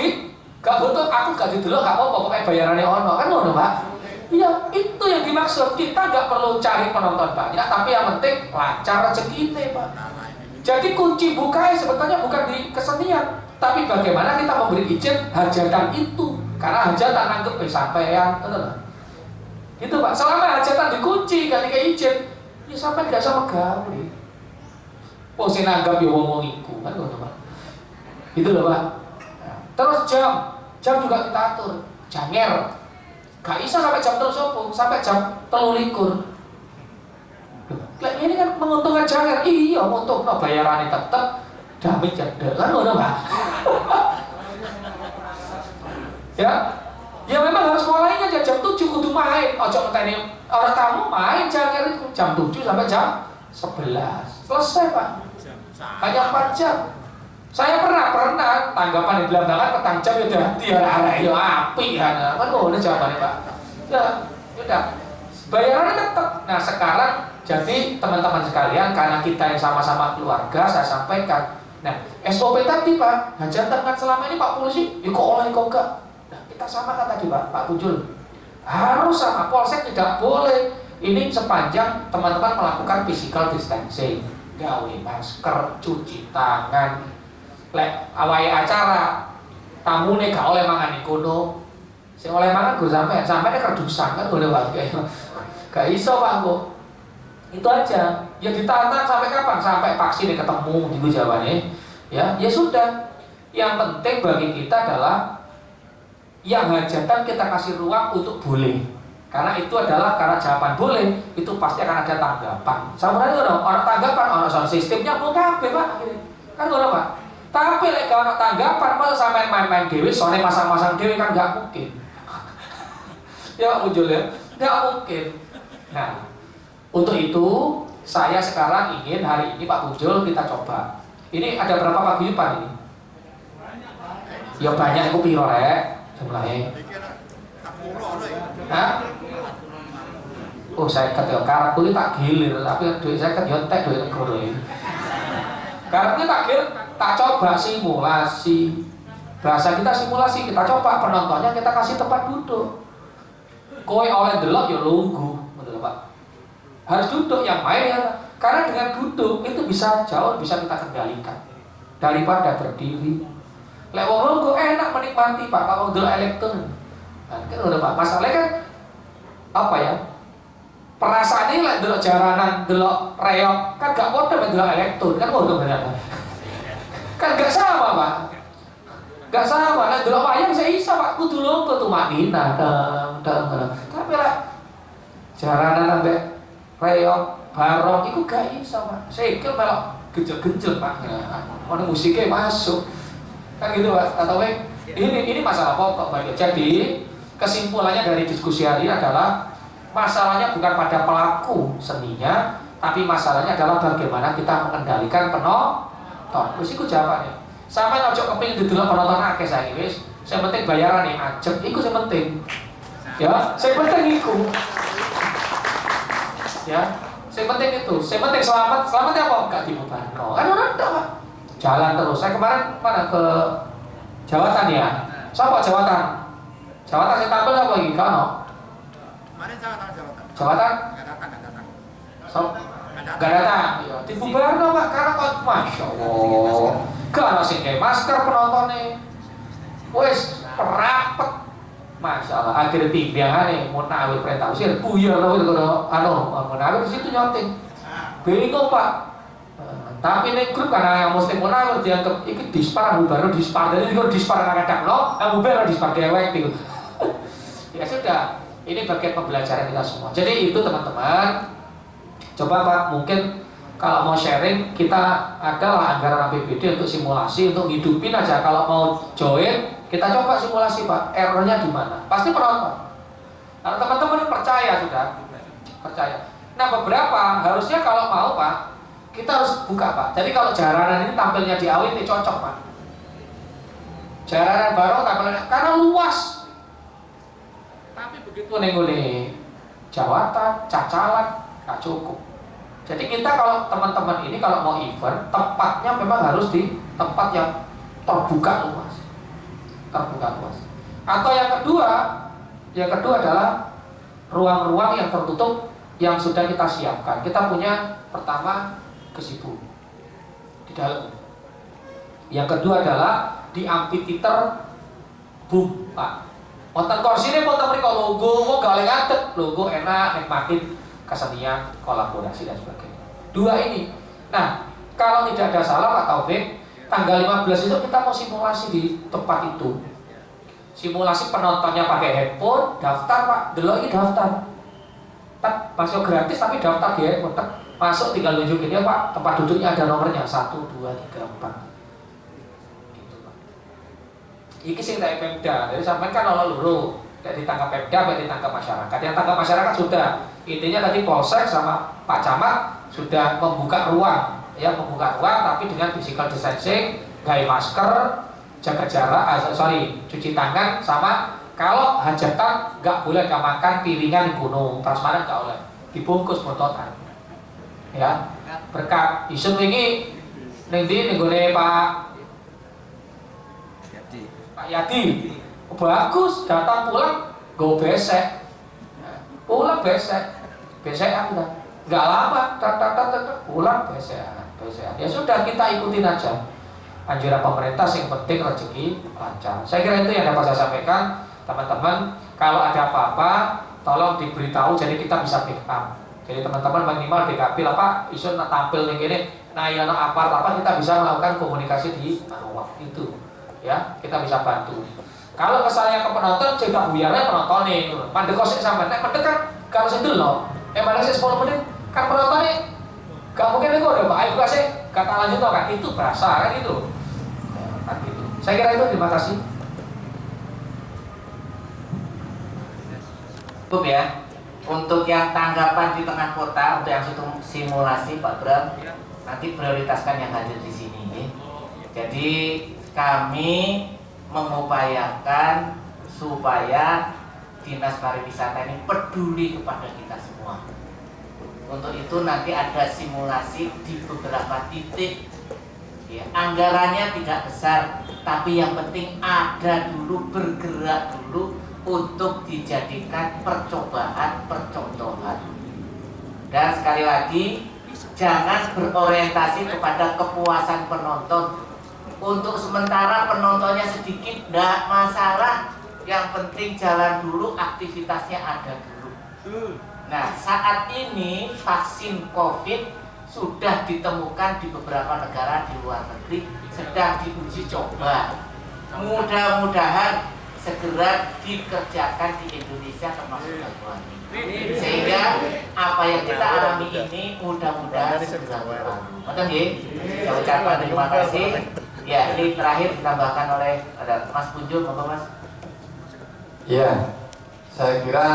nggak butuh aku nggak didelok nggak apa-apa pokoknya bayarannya ono kan udah Pak. Iya itu yang dimaksud, kita nggak perlu cari penonton banyak, tapi yang penting lancar rezekine Pak. Jadi kunci bukanya sebetulnya bukan di kesenian, tapi bagaimana kita memberi izin hajatan itu. Karena hajatan anggap sampean, itu Pak. Selama hajatan dikunci, gak dikasih izin, ya sampai tidak sama gawe. Posisi anggap ya wong iku kan, Pak. Itu loh Pak. Terus jam juga kita atur, janger. Gak bisa sampai jam terus opo, sampai jam 23. Ini kan menguntungkan janger, iya menguntungkan bayarannya tetap, damit jadel kan, Pak. Ya memang harus mulainya jam 7 kudu main. Ojo ngenteni orang tamu main janger itu jam 7 sampai jam 11. Selesai Pak. Hanya 4 jam. Saya pernah tanggapan di belakang petang jam ya udah diarah-arah ya api kan. Kan ngono jawabannya Pak. Ya, udah. Bayarannya tetap. Nah, sekarang jadi teman-teman sekalian karena kita yang sama-sama keluarga saya sampaikan. Nah, SOP tadi Pak, hajatan kan selama ini Pak Polisi, ya kok oleh kok enggak? Kita samakan tadi Pak Kunjul, harus sama. Polsek tidak boleh. Ini sepanjang teman-teman melakukan physical distancing, gawe masker, cuci tangan. Lek awai acara tamu nih gak oleh mangan ikono, sing oleh mangan gue sampai kerdusan kan boleh Pak. Gak iso Pak kok. Itu aja. Ya ditantang sampai kapan? Sampai vaksin ketemu di jawabannya. Ya sudah. Yang penting bagi kita adalah yang hajatan kita kasih ruang untuk boleh, karena itu adalah karena jawaban boleh itu pasti akan ada tanggapan. Sebenarnya orang tanggapan orang soal sistemnya mau kabeh Pak, kan ngono Pak. Tapi lek kalau tanggapan masa sampai main-main dewi, soalnya masang-masang dewi kan nggak mungkin. Ya muncul ya, nggak mungkin. Nah, untuk itu saya sekarang ingin hari ini Pak Kunjul kita coba. Ini ada berapa paguyuban ini? Ya banyak itu piro rek. Jumlahnya. Hah? Oh saya kata kartu ini tak gilir, tapi duit saya kenyontek duit negara ini. Kartu ini tak gilir, tak coba simulasi. Bahasa kita simulasi, kita coba penontonnya kita kasih tempat duduk. Kowe oleh delok ya lungguh, betul Pak. Harus duduk yang main ya. Karena dengan duduk itu bisa jauh bisa kita kendalikan daripada berdiri. Lek wong lungguh enak menikmati Pak kalau delok elektron. Kan udah Pak, masalahnya kan apa ya? Perasaan ini lek delok jaranan, delok reok kan gak padha mek delok elektron, kan ngono bener. Kan gak sama Pak. Gak sama, lek delok wayang saya isa Pak kudu lungguh tuh Madinah. Tapi lek jaranan ambek reok, barong iku gak iso Pak. Sikil melok gejel-gejel Pak. Ono musiknya masuk. Kan gitu Pak, atau ini masalah pokok Pak. Jadi kesimpulannya dari diskusi hari ini adalah Masalahnya bukan pada pelaku seninya, tapi masalahnya adalah bagaimana kita mengendalikan penonton. Wis iku jawabannya. Sampeyan ojo kepengin didelok penonton akeh saiki wis. Sing penting bayarane ajeg, iku sing penting. Ya, sing penting iku. Ya, sing penting itu. Sing penting selamat. Selamatnya apa? Enggak dibubarno. Kan ora ndak, Pak. Jalan terus. Saya kemarin mana ke Jawatan ya. Siapa Jawatan? Jawatan saya tampil apa lagi? Kano? Kemarin Jawatan. Jawatan? Enggak datang. So, enggak datang. Iya, dibubarno Pak karena kok Masya Allah. Kalau sing kayak masker penontonnya. Wes rapet. Masya Allah, akhirnya timbangannya Munawir perintah usir, buyar loh itu Munawir di situ nyonting. Bingung Pak. Tapi ini grup karena yang mesti Munawir dianggap ini dispar, baru dispar. Jadi kalau dispar kadang lo, yang baru dispar dewek gitu. Ya sudah, ini bagian pembelajaran kita semua. Jadi itu teman-teman. Coba Pak, mungkin kalau mau sharing kita adalah anggaran APBD untuk simulasi, untuk hidupin aja. Kalau mau join, kita coba simulasi Pak, errornya di mana? Pasti penonton. Kalau teman-teman percaya sudah, percaya. Nah beberapa harusnya kalau mau Pak, kita harus buka Pak. Jadi kalau jaranan ini tampilnya di awit ini cocok Pak. Jaranan baru tampilnya karena luas. Tapi begitu nih Jawatan, Cacalan, nggak cukup. Jadi kita kalau teman-teman ini kalau mau event, tempatnya memang harus di tempat yang terbuka luas. Terbuka luas. Atau yang kedua adalah ruang-ruang yang tertutup yang sudah kita siapkan. Kita punya pertama gazebo di dalam. Yang kedua adalah di amphitheater boom Pak. Wonten korsine wonten mriko logo, mau gawe ngadeg, logo enak nikmatin kesenian, kolaborasi dan sebagainya. Dua ini. Nah, kalau tidak ada salah Pak Taufik, tanggal 15 itu kita mau simulasi di tempat itu. Simulasi penontonnya pakai handphone, daftar Pak, delok ini daftar. Tak masuk gratis tapi daftar di handphone. Tak masuk tinggal nunjukin ya Pak, tempat duduknya ada nomornya 1, 2, 3, 4. Gitu Pak. Iki sing tak Pemda, jadi sampean kan ono loro. Dari ditangkap Pemda, dari ditangkap masyarakat. Yang tangkap masyarakat sudah. Intinya tadi Polsek sama Pak Camat sudah membuka ruang, ya membuka ruang tapi dengan physical distancing, gaya masker, jaga jarak, cuci tangan, sama kalau hajatan nggak boleh makan piringan di gunung, prasmanan nggak boleh, dibungkus botolan, ya berkat isu ini nanti nih Pak Yadi, bagus datang pulang go besek, pulang besek udah nggak lama, pulang besek. Ya sudah kita ikutin aja anjuran pemerintah, yang penting rezeki lancar. Saya kira itu yang dapat saya sampaikan teman-teman. Kalau ada apa-apa tolong diberitahu jadi kita bisa pick up. Jadi teman-teman minimal DKP lah Pak isu tampil nih gini, nah ya apa kita bisa melakukan komunikasi di waktu itu ya, kita bisa bantu. Kalau misalnya ke penonton cerita biarnya penonton nih mandek kosek sampai nek mandek kan kalau saya dulu mandek saya 10 menit kan penonton nih gak mungkin itu udah Pak ayo kasih kata lanjut kan itu berasa kan itu kan gitu. Saya kira itu, terima kasih. Cukup ya. Untuk yang tanggapan di tengah kota, untuk yang simulasi Pak Bram, nanti prioritaskan yang hadir di sini. Jadi kami mengupayakan supaya Dinas Pariwisata ini peduli kepada kita semua. Untuk itu nanti ada simulasi di beberapa titik. Ya, anggarannya tidak besar, tapi yang penting ada dulu, bergerak dulu untuk dijadikan percobaan, percontohan. Dan sekali lagi, jangan berorientasi kepada kepuasan penonton. Untuk sementara penontonnya sedikit, tidak masalah. Yang penting jalan dulu, aktivitasnya ada dulu. Nah, saat ini vaksin COVID sudah ditemukan di beberapa negara di luar negeri, sedang diuji coba. Mudah-mudahan segera dikerjakan di Indonesia termasuk Banyuwangi. Sehingga apa yang kita alami ini mudah-mudahan segera berlalu. Betul nggih? Saya ucapkan terima kasih. Ya, ini terakhir ditambahkan oleh ada Mas Punjul, Bapak Mas. Ya, saya kira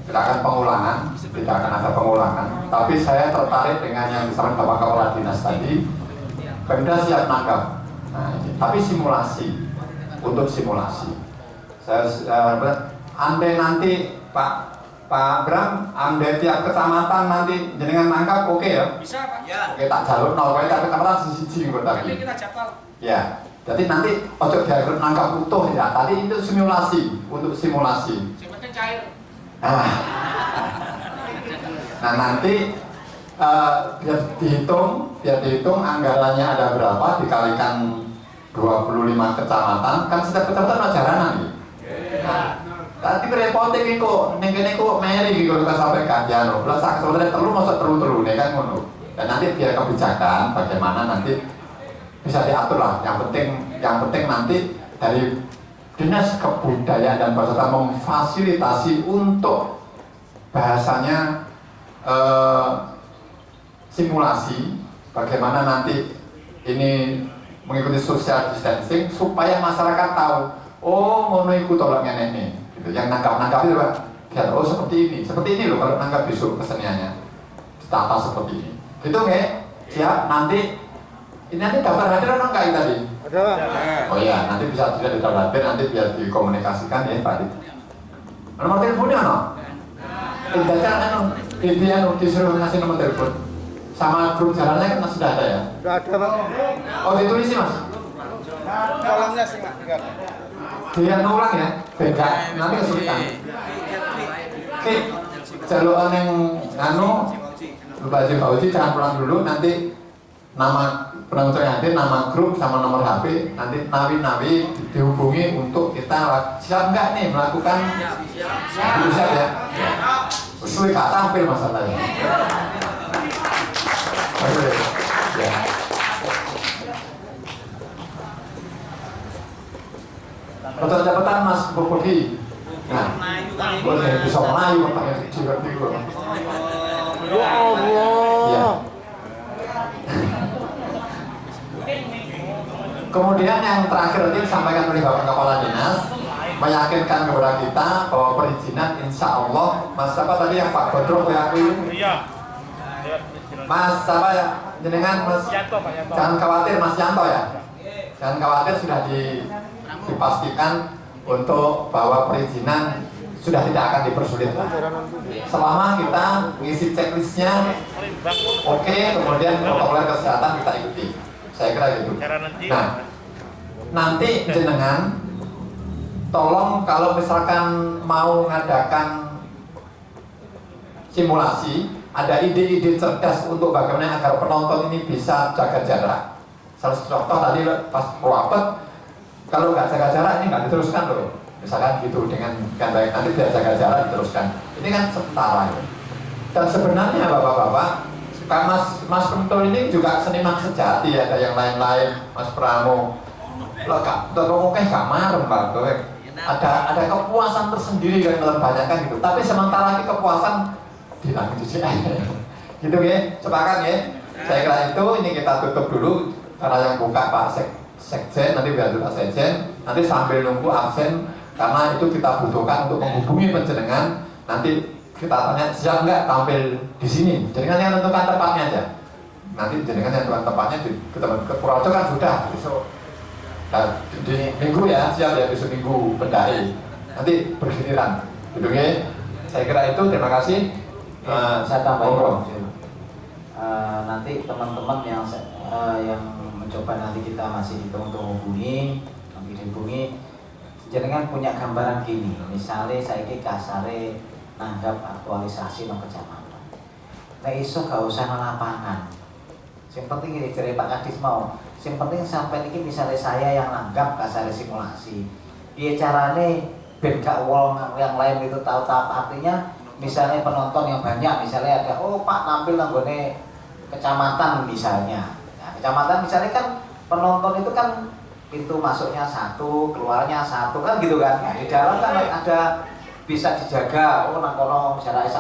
tidak akan pengulangan, tidak akan ada pengulangan. Tapi saya tertarik dengan yang disampaikan Bapak Kepala Dinas tadi, Pemda siap nanggap. Nah, tapi simulasi, untuk simulasi. Andai nanti Pak Bram, andai tiap kecamatan nanti jenengan nangkap, oke ya? Bisa Pak? Ya. Oke, tak jalur nol, tiap kecamatan sisi kok tadi. Ini kita jadwal. Ya, jadi nanti ojo diatur nangkap utuh ya. Tadi itu simulasi, untuk simulasi. Yang penting cair. Nah nanti biar dihitung anggarannya ada berapa dikalikan 25 kecamatan, kan setiap kecamatan ada jaranan ya. Tadi repotnya ini kok, ini kok meri gitu kita sampaikan ya, no. Plus sebenarnya terlalu masuk terlalu nih kan ngono. Dan nanti biar kebijakan bagaimana nanti bisa diatur lah. Yang penting nanti dari Dinas Kebudayaan dan Pariwisata memfasilitasi untuk bahasanya simulasi bagaimana nanti ini mengikuti social distancing supaya masyarakat tahu, oh ngono iku tolak ngene nih. Gitu. Yang nangkap itu Pak, biar oh seperti ini loh kalau nangkap besok keseniannya ditata seperti ini. Gitu nggak? Siap. Nanti ini nanti daftar hadir atau enggak tadi? Ada. Oh iya, nanti bisa juga daftar hadir, nanti biar dikomunikasikan ya Pak. Nomor teleponnya no? Baca disuruh ngasih nomor telepon. Sama grup jalannya kan sudah ada ya? Sudah ada Pak. Oh ditulis sih Mas? Kolomnya sih Pak. Dia ngulang ya? Beda, nanti kesulitan. Oke, jaluan yang Bapak Haji Fauzi jangan pulang dulu, nanti nama penonton yang hadir, nama grup sama nomor HP, nanti nawi dihubungi untuk kita siap nggak nih melakukan siap ya? Sulit gak tampil masalahnya. Ya. Cepetan Mas Bobogi. Nah, boleh bisa melayu pertanyaan kecil juga. Ya Allah. Ya. Kemudian yang terakhir tadi disampaikan oleh Bapak Kepala Dinas, meyakinkan kepada kita bahwa perizinan insya Allah, Mas apa tadi yang Pak Bodro yakin? Iya. Mas apa ya? Jenengan Mas Yanto, Pak Yanto. Jangan khawatir Mas Yanto ya. Jangan khawatir sudah dipastikan untuk bahwa perizinan sudah tidak akan dipersulit. Selama kita mengisi checklistnya oke, kemudian protokol kesehatan kita ikuti. Saya kira gitu. Nah, nanti jenengan tolong kalau misalkan mau mengadakan simulasi, ada ide-ide cerdas untuk bagaimana agar penonton ini bisa jaga jarak. Salah satu contoh tadi pas wabet, kalau nggak jaga jarak ini nggak diteruskan loh. Misalkan gitu dengan baik, nanti biar jaga jarak diteruskan. Ini kan sementara ya. Dan sebenarnya bapak-bapak, Mas Pentol ini juga seniman sejati ya, ada yang lain-lain, Mas Pramo. Lo gak, gak marem Pak, ada kepuasan tersendiri kan dalam banyak kan gitu. Tapi sementara lagi kepuasan dilanjut gitu ya, sepakat ya. Saya kira itu ini kita tutup dulu karena yang buka Pak Sekjen, nanti biar Pak Sekjen, nanti sambil nunggu absen karena itu kita butuhkan untuk menghubungi penjenengan. Nanti kita tanya siap nggak tampil di sini. Jenengan yang tentukan tempatnya aja. Nanti jenengan yang tentukan tempatnya ke Purworejo kan sudah besok. Nah, di minggu ya siap ya besok minggu Pendai. Nanti bergiliran. Gitu ya. Saya kira itu. Terima kasih. Saya tambahin. Nanti teman-teman yang mencoba nanti kita masih hitung untuk hubungi, jenengan punya gambaran gini. Misalnya saya ini kasare nanggap aktualisasi no kecamatan. Nah iso gak usah no lapangan. Yang penting ini dari Pak Kadis mau. Yang penting sampai ini misalnya saya yang nanggap kasare simulasi. Iya carane ben gak wong yang lain itu tahu artinya. Misalnya penonton yang banyak, misalnya ada oh Pak nampil nanggone kecamatan misalnya. Nah, kecamatan misalnya kan penonton itu kan pintu masuknya satu, keluarnya satu kan gitu kan. Nah, di dalam kan ada bisa dijaga, oh nangkono jaraknya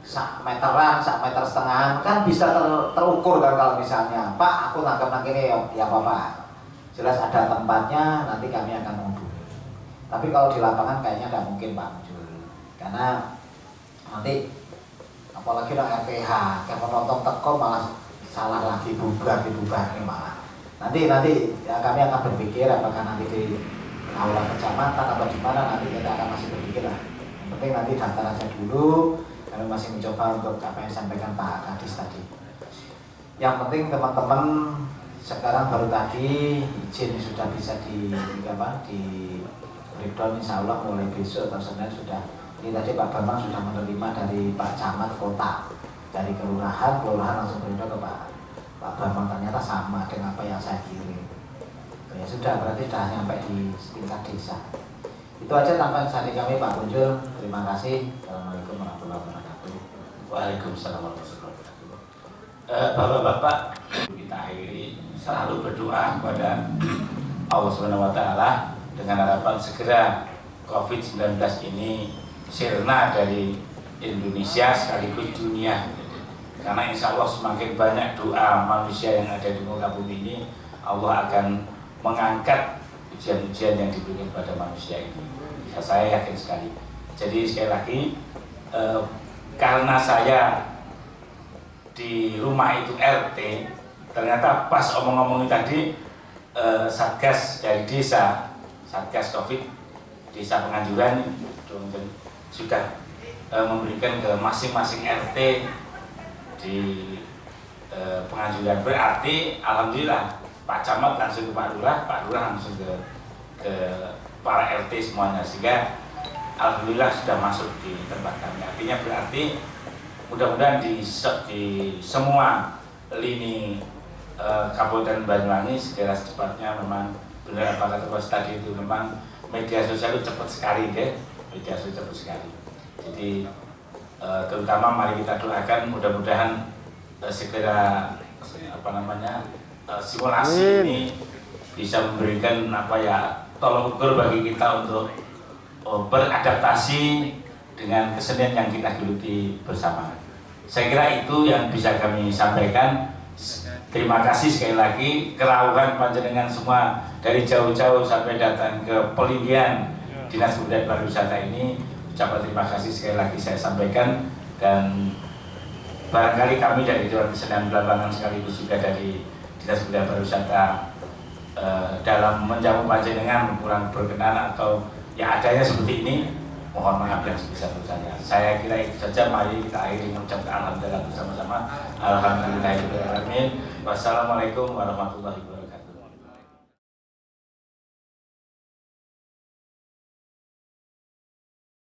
sak meteran, sak meter setengah kan bisa terukur kan kalau misalnya Pak aku nangkep ini ya Bapak jelas ada tempatnya, nanti kami akan menghubungi. Tapi kalau di lapangan kayaknya nggak mungkin Pak Jul, karena nanti apalagi nak RPH kayak penonton teko malah salah lagi bubar nih malah nanti ya, kami akan berpikir apakah nanti di aula kecamatan atau di mana nanti kita akan masih berpikir lah. Yang penting nanti daftar aja dulu, kami masih mencoba untuk apa yang disampaikan Pak Kadis tadi. Yang penting teman-teman sekarang baru tadi izin sudah bisa di breakdown insya Allah mulai besok atau Senin sudah. Ini tadi Pak Bambang sudah menerima dari Pak Camat Kota, dari kelurahan langsung breakdown ke Pak Bambang, ternyata sama dengan apa yang saya kirim. Ya sudah, berarti sudah nyampe di tingkat desa. Itu aja tambahan dari kami Pak Kunjul. Terima kasih. Assalamualaikum warahmatullahi wabarakatuh. Waalaikumsalam warahmatullahi wabarakatuh. Bapak-bapak, kita akhiri selalu berdoa kepada Allah SWT dengan harapan segera COVID-19 ini sirna dari Indonesia sekaligus dunia. Karena insya Allah semakin banyak doa manusia yang ada di muka bumi ini, Allah akan mengangkat ujian-ujian yang diberikan kepada manusia ini. Ya, saya yakin sekali. Jadi sekali lagi, karena saya di rumah itu RT, ternyata pas omong-omongin tadi Satgas dari desa, Satgas COVID desa Penganjuran sudah memberikan ke masing-masing RT di Penganjuran. Berarti alhamdulillah Pak Camat langsung ke Pak Lurah langsung ke para RT semuanya, sehingga alhamdulillah sudah masuk di tempat kami. Artinya berarti mudah-mudahan di semua lini Kabupaten Banyuwangi segera secepatnya memang benar apa kata Mas tadi itu, memang media sosial itu cepat sekali deh, media sosial cepat sekali. Jadi terutama mari kita doakan mudah-mudahan segera simulasi ini bisa memberikan tolong ukur bagi kita untuk beradaptasi dengan kesenian yang kita geluti bersama. Saya kira itu yang bisa kami sampaikan. Terima kasih sekali lagi kerauhan panjenengan semua dari jauh-jauh sampai datang ke Pelinggian Dinas Kebudayaan Pariwisata ini. Ucapan terima kasih sekali lagi saya sampaikan, dan barangkali kami dari Dewan Kesenian Belambangan sekaligus juga dari Dinas Kebudayaan Pariwisata dalam menjamu panjenengan kurang berkenan atau yang adanya seperti ini, mohon maaf yang sebesar-besarnya. Saya kira itu saja. Mari kita akhiri mengucapkan alhamdulillah bersama-sama. Alhamdulillahirabbil alamin. Wassalamualaikum warahmatullahi wabarakatuh.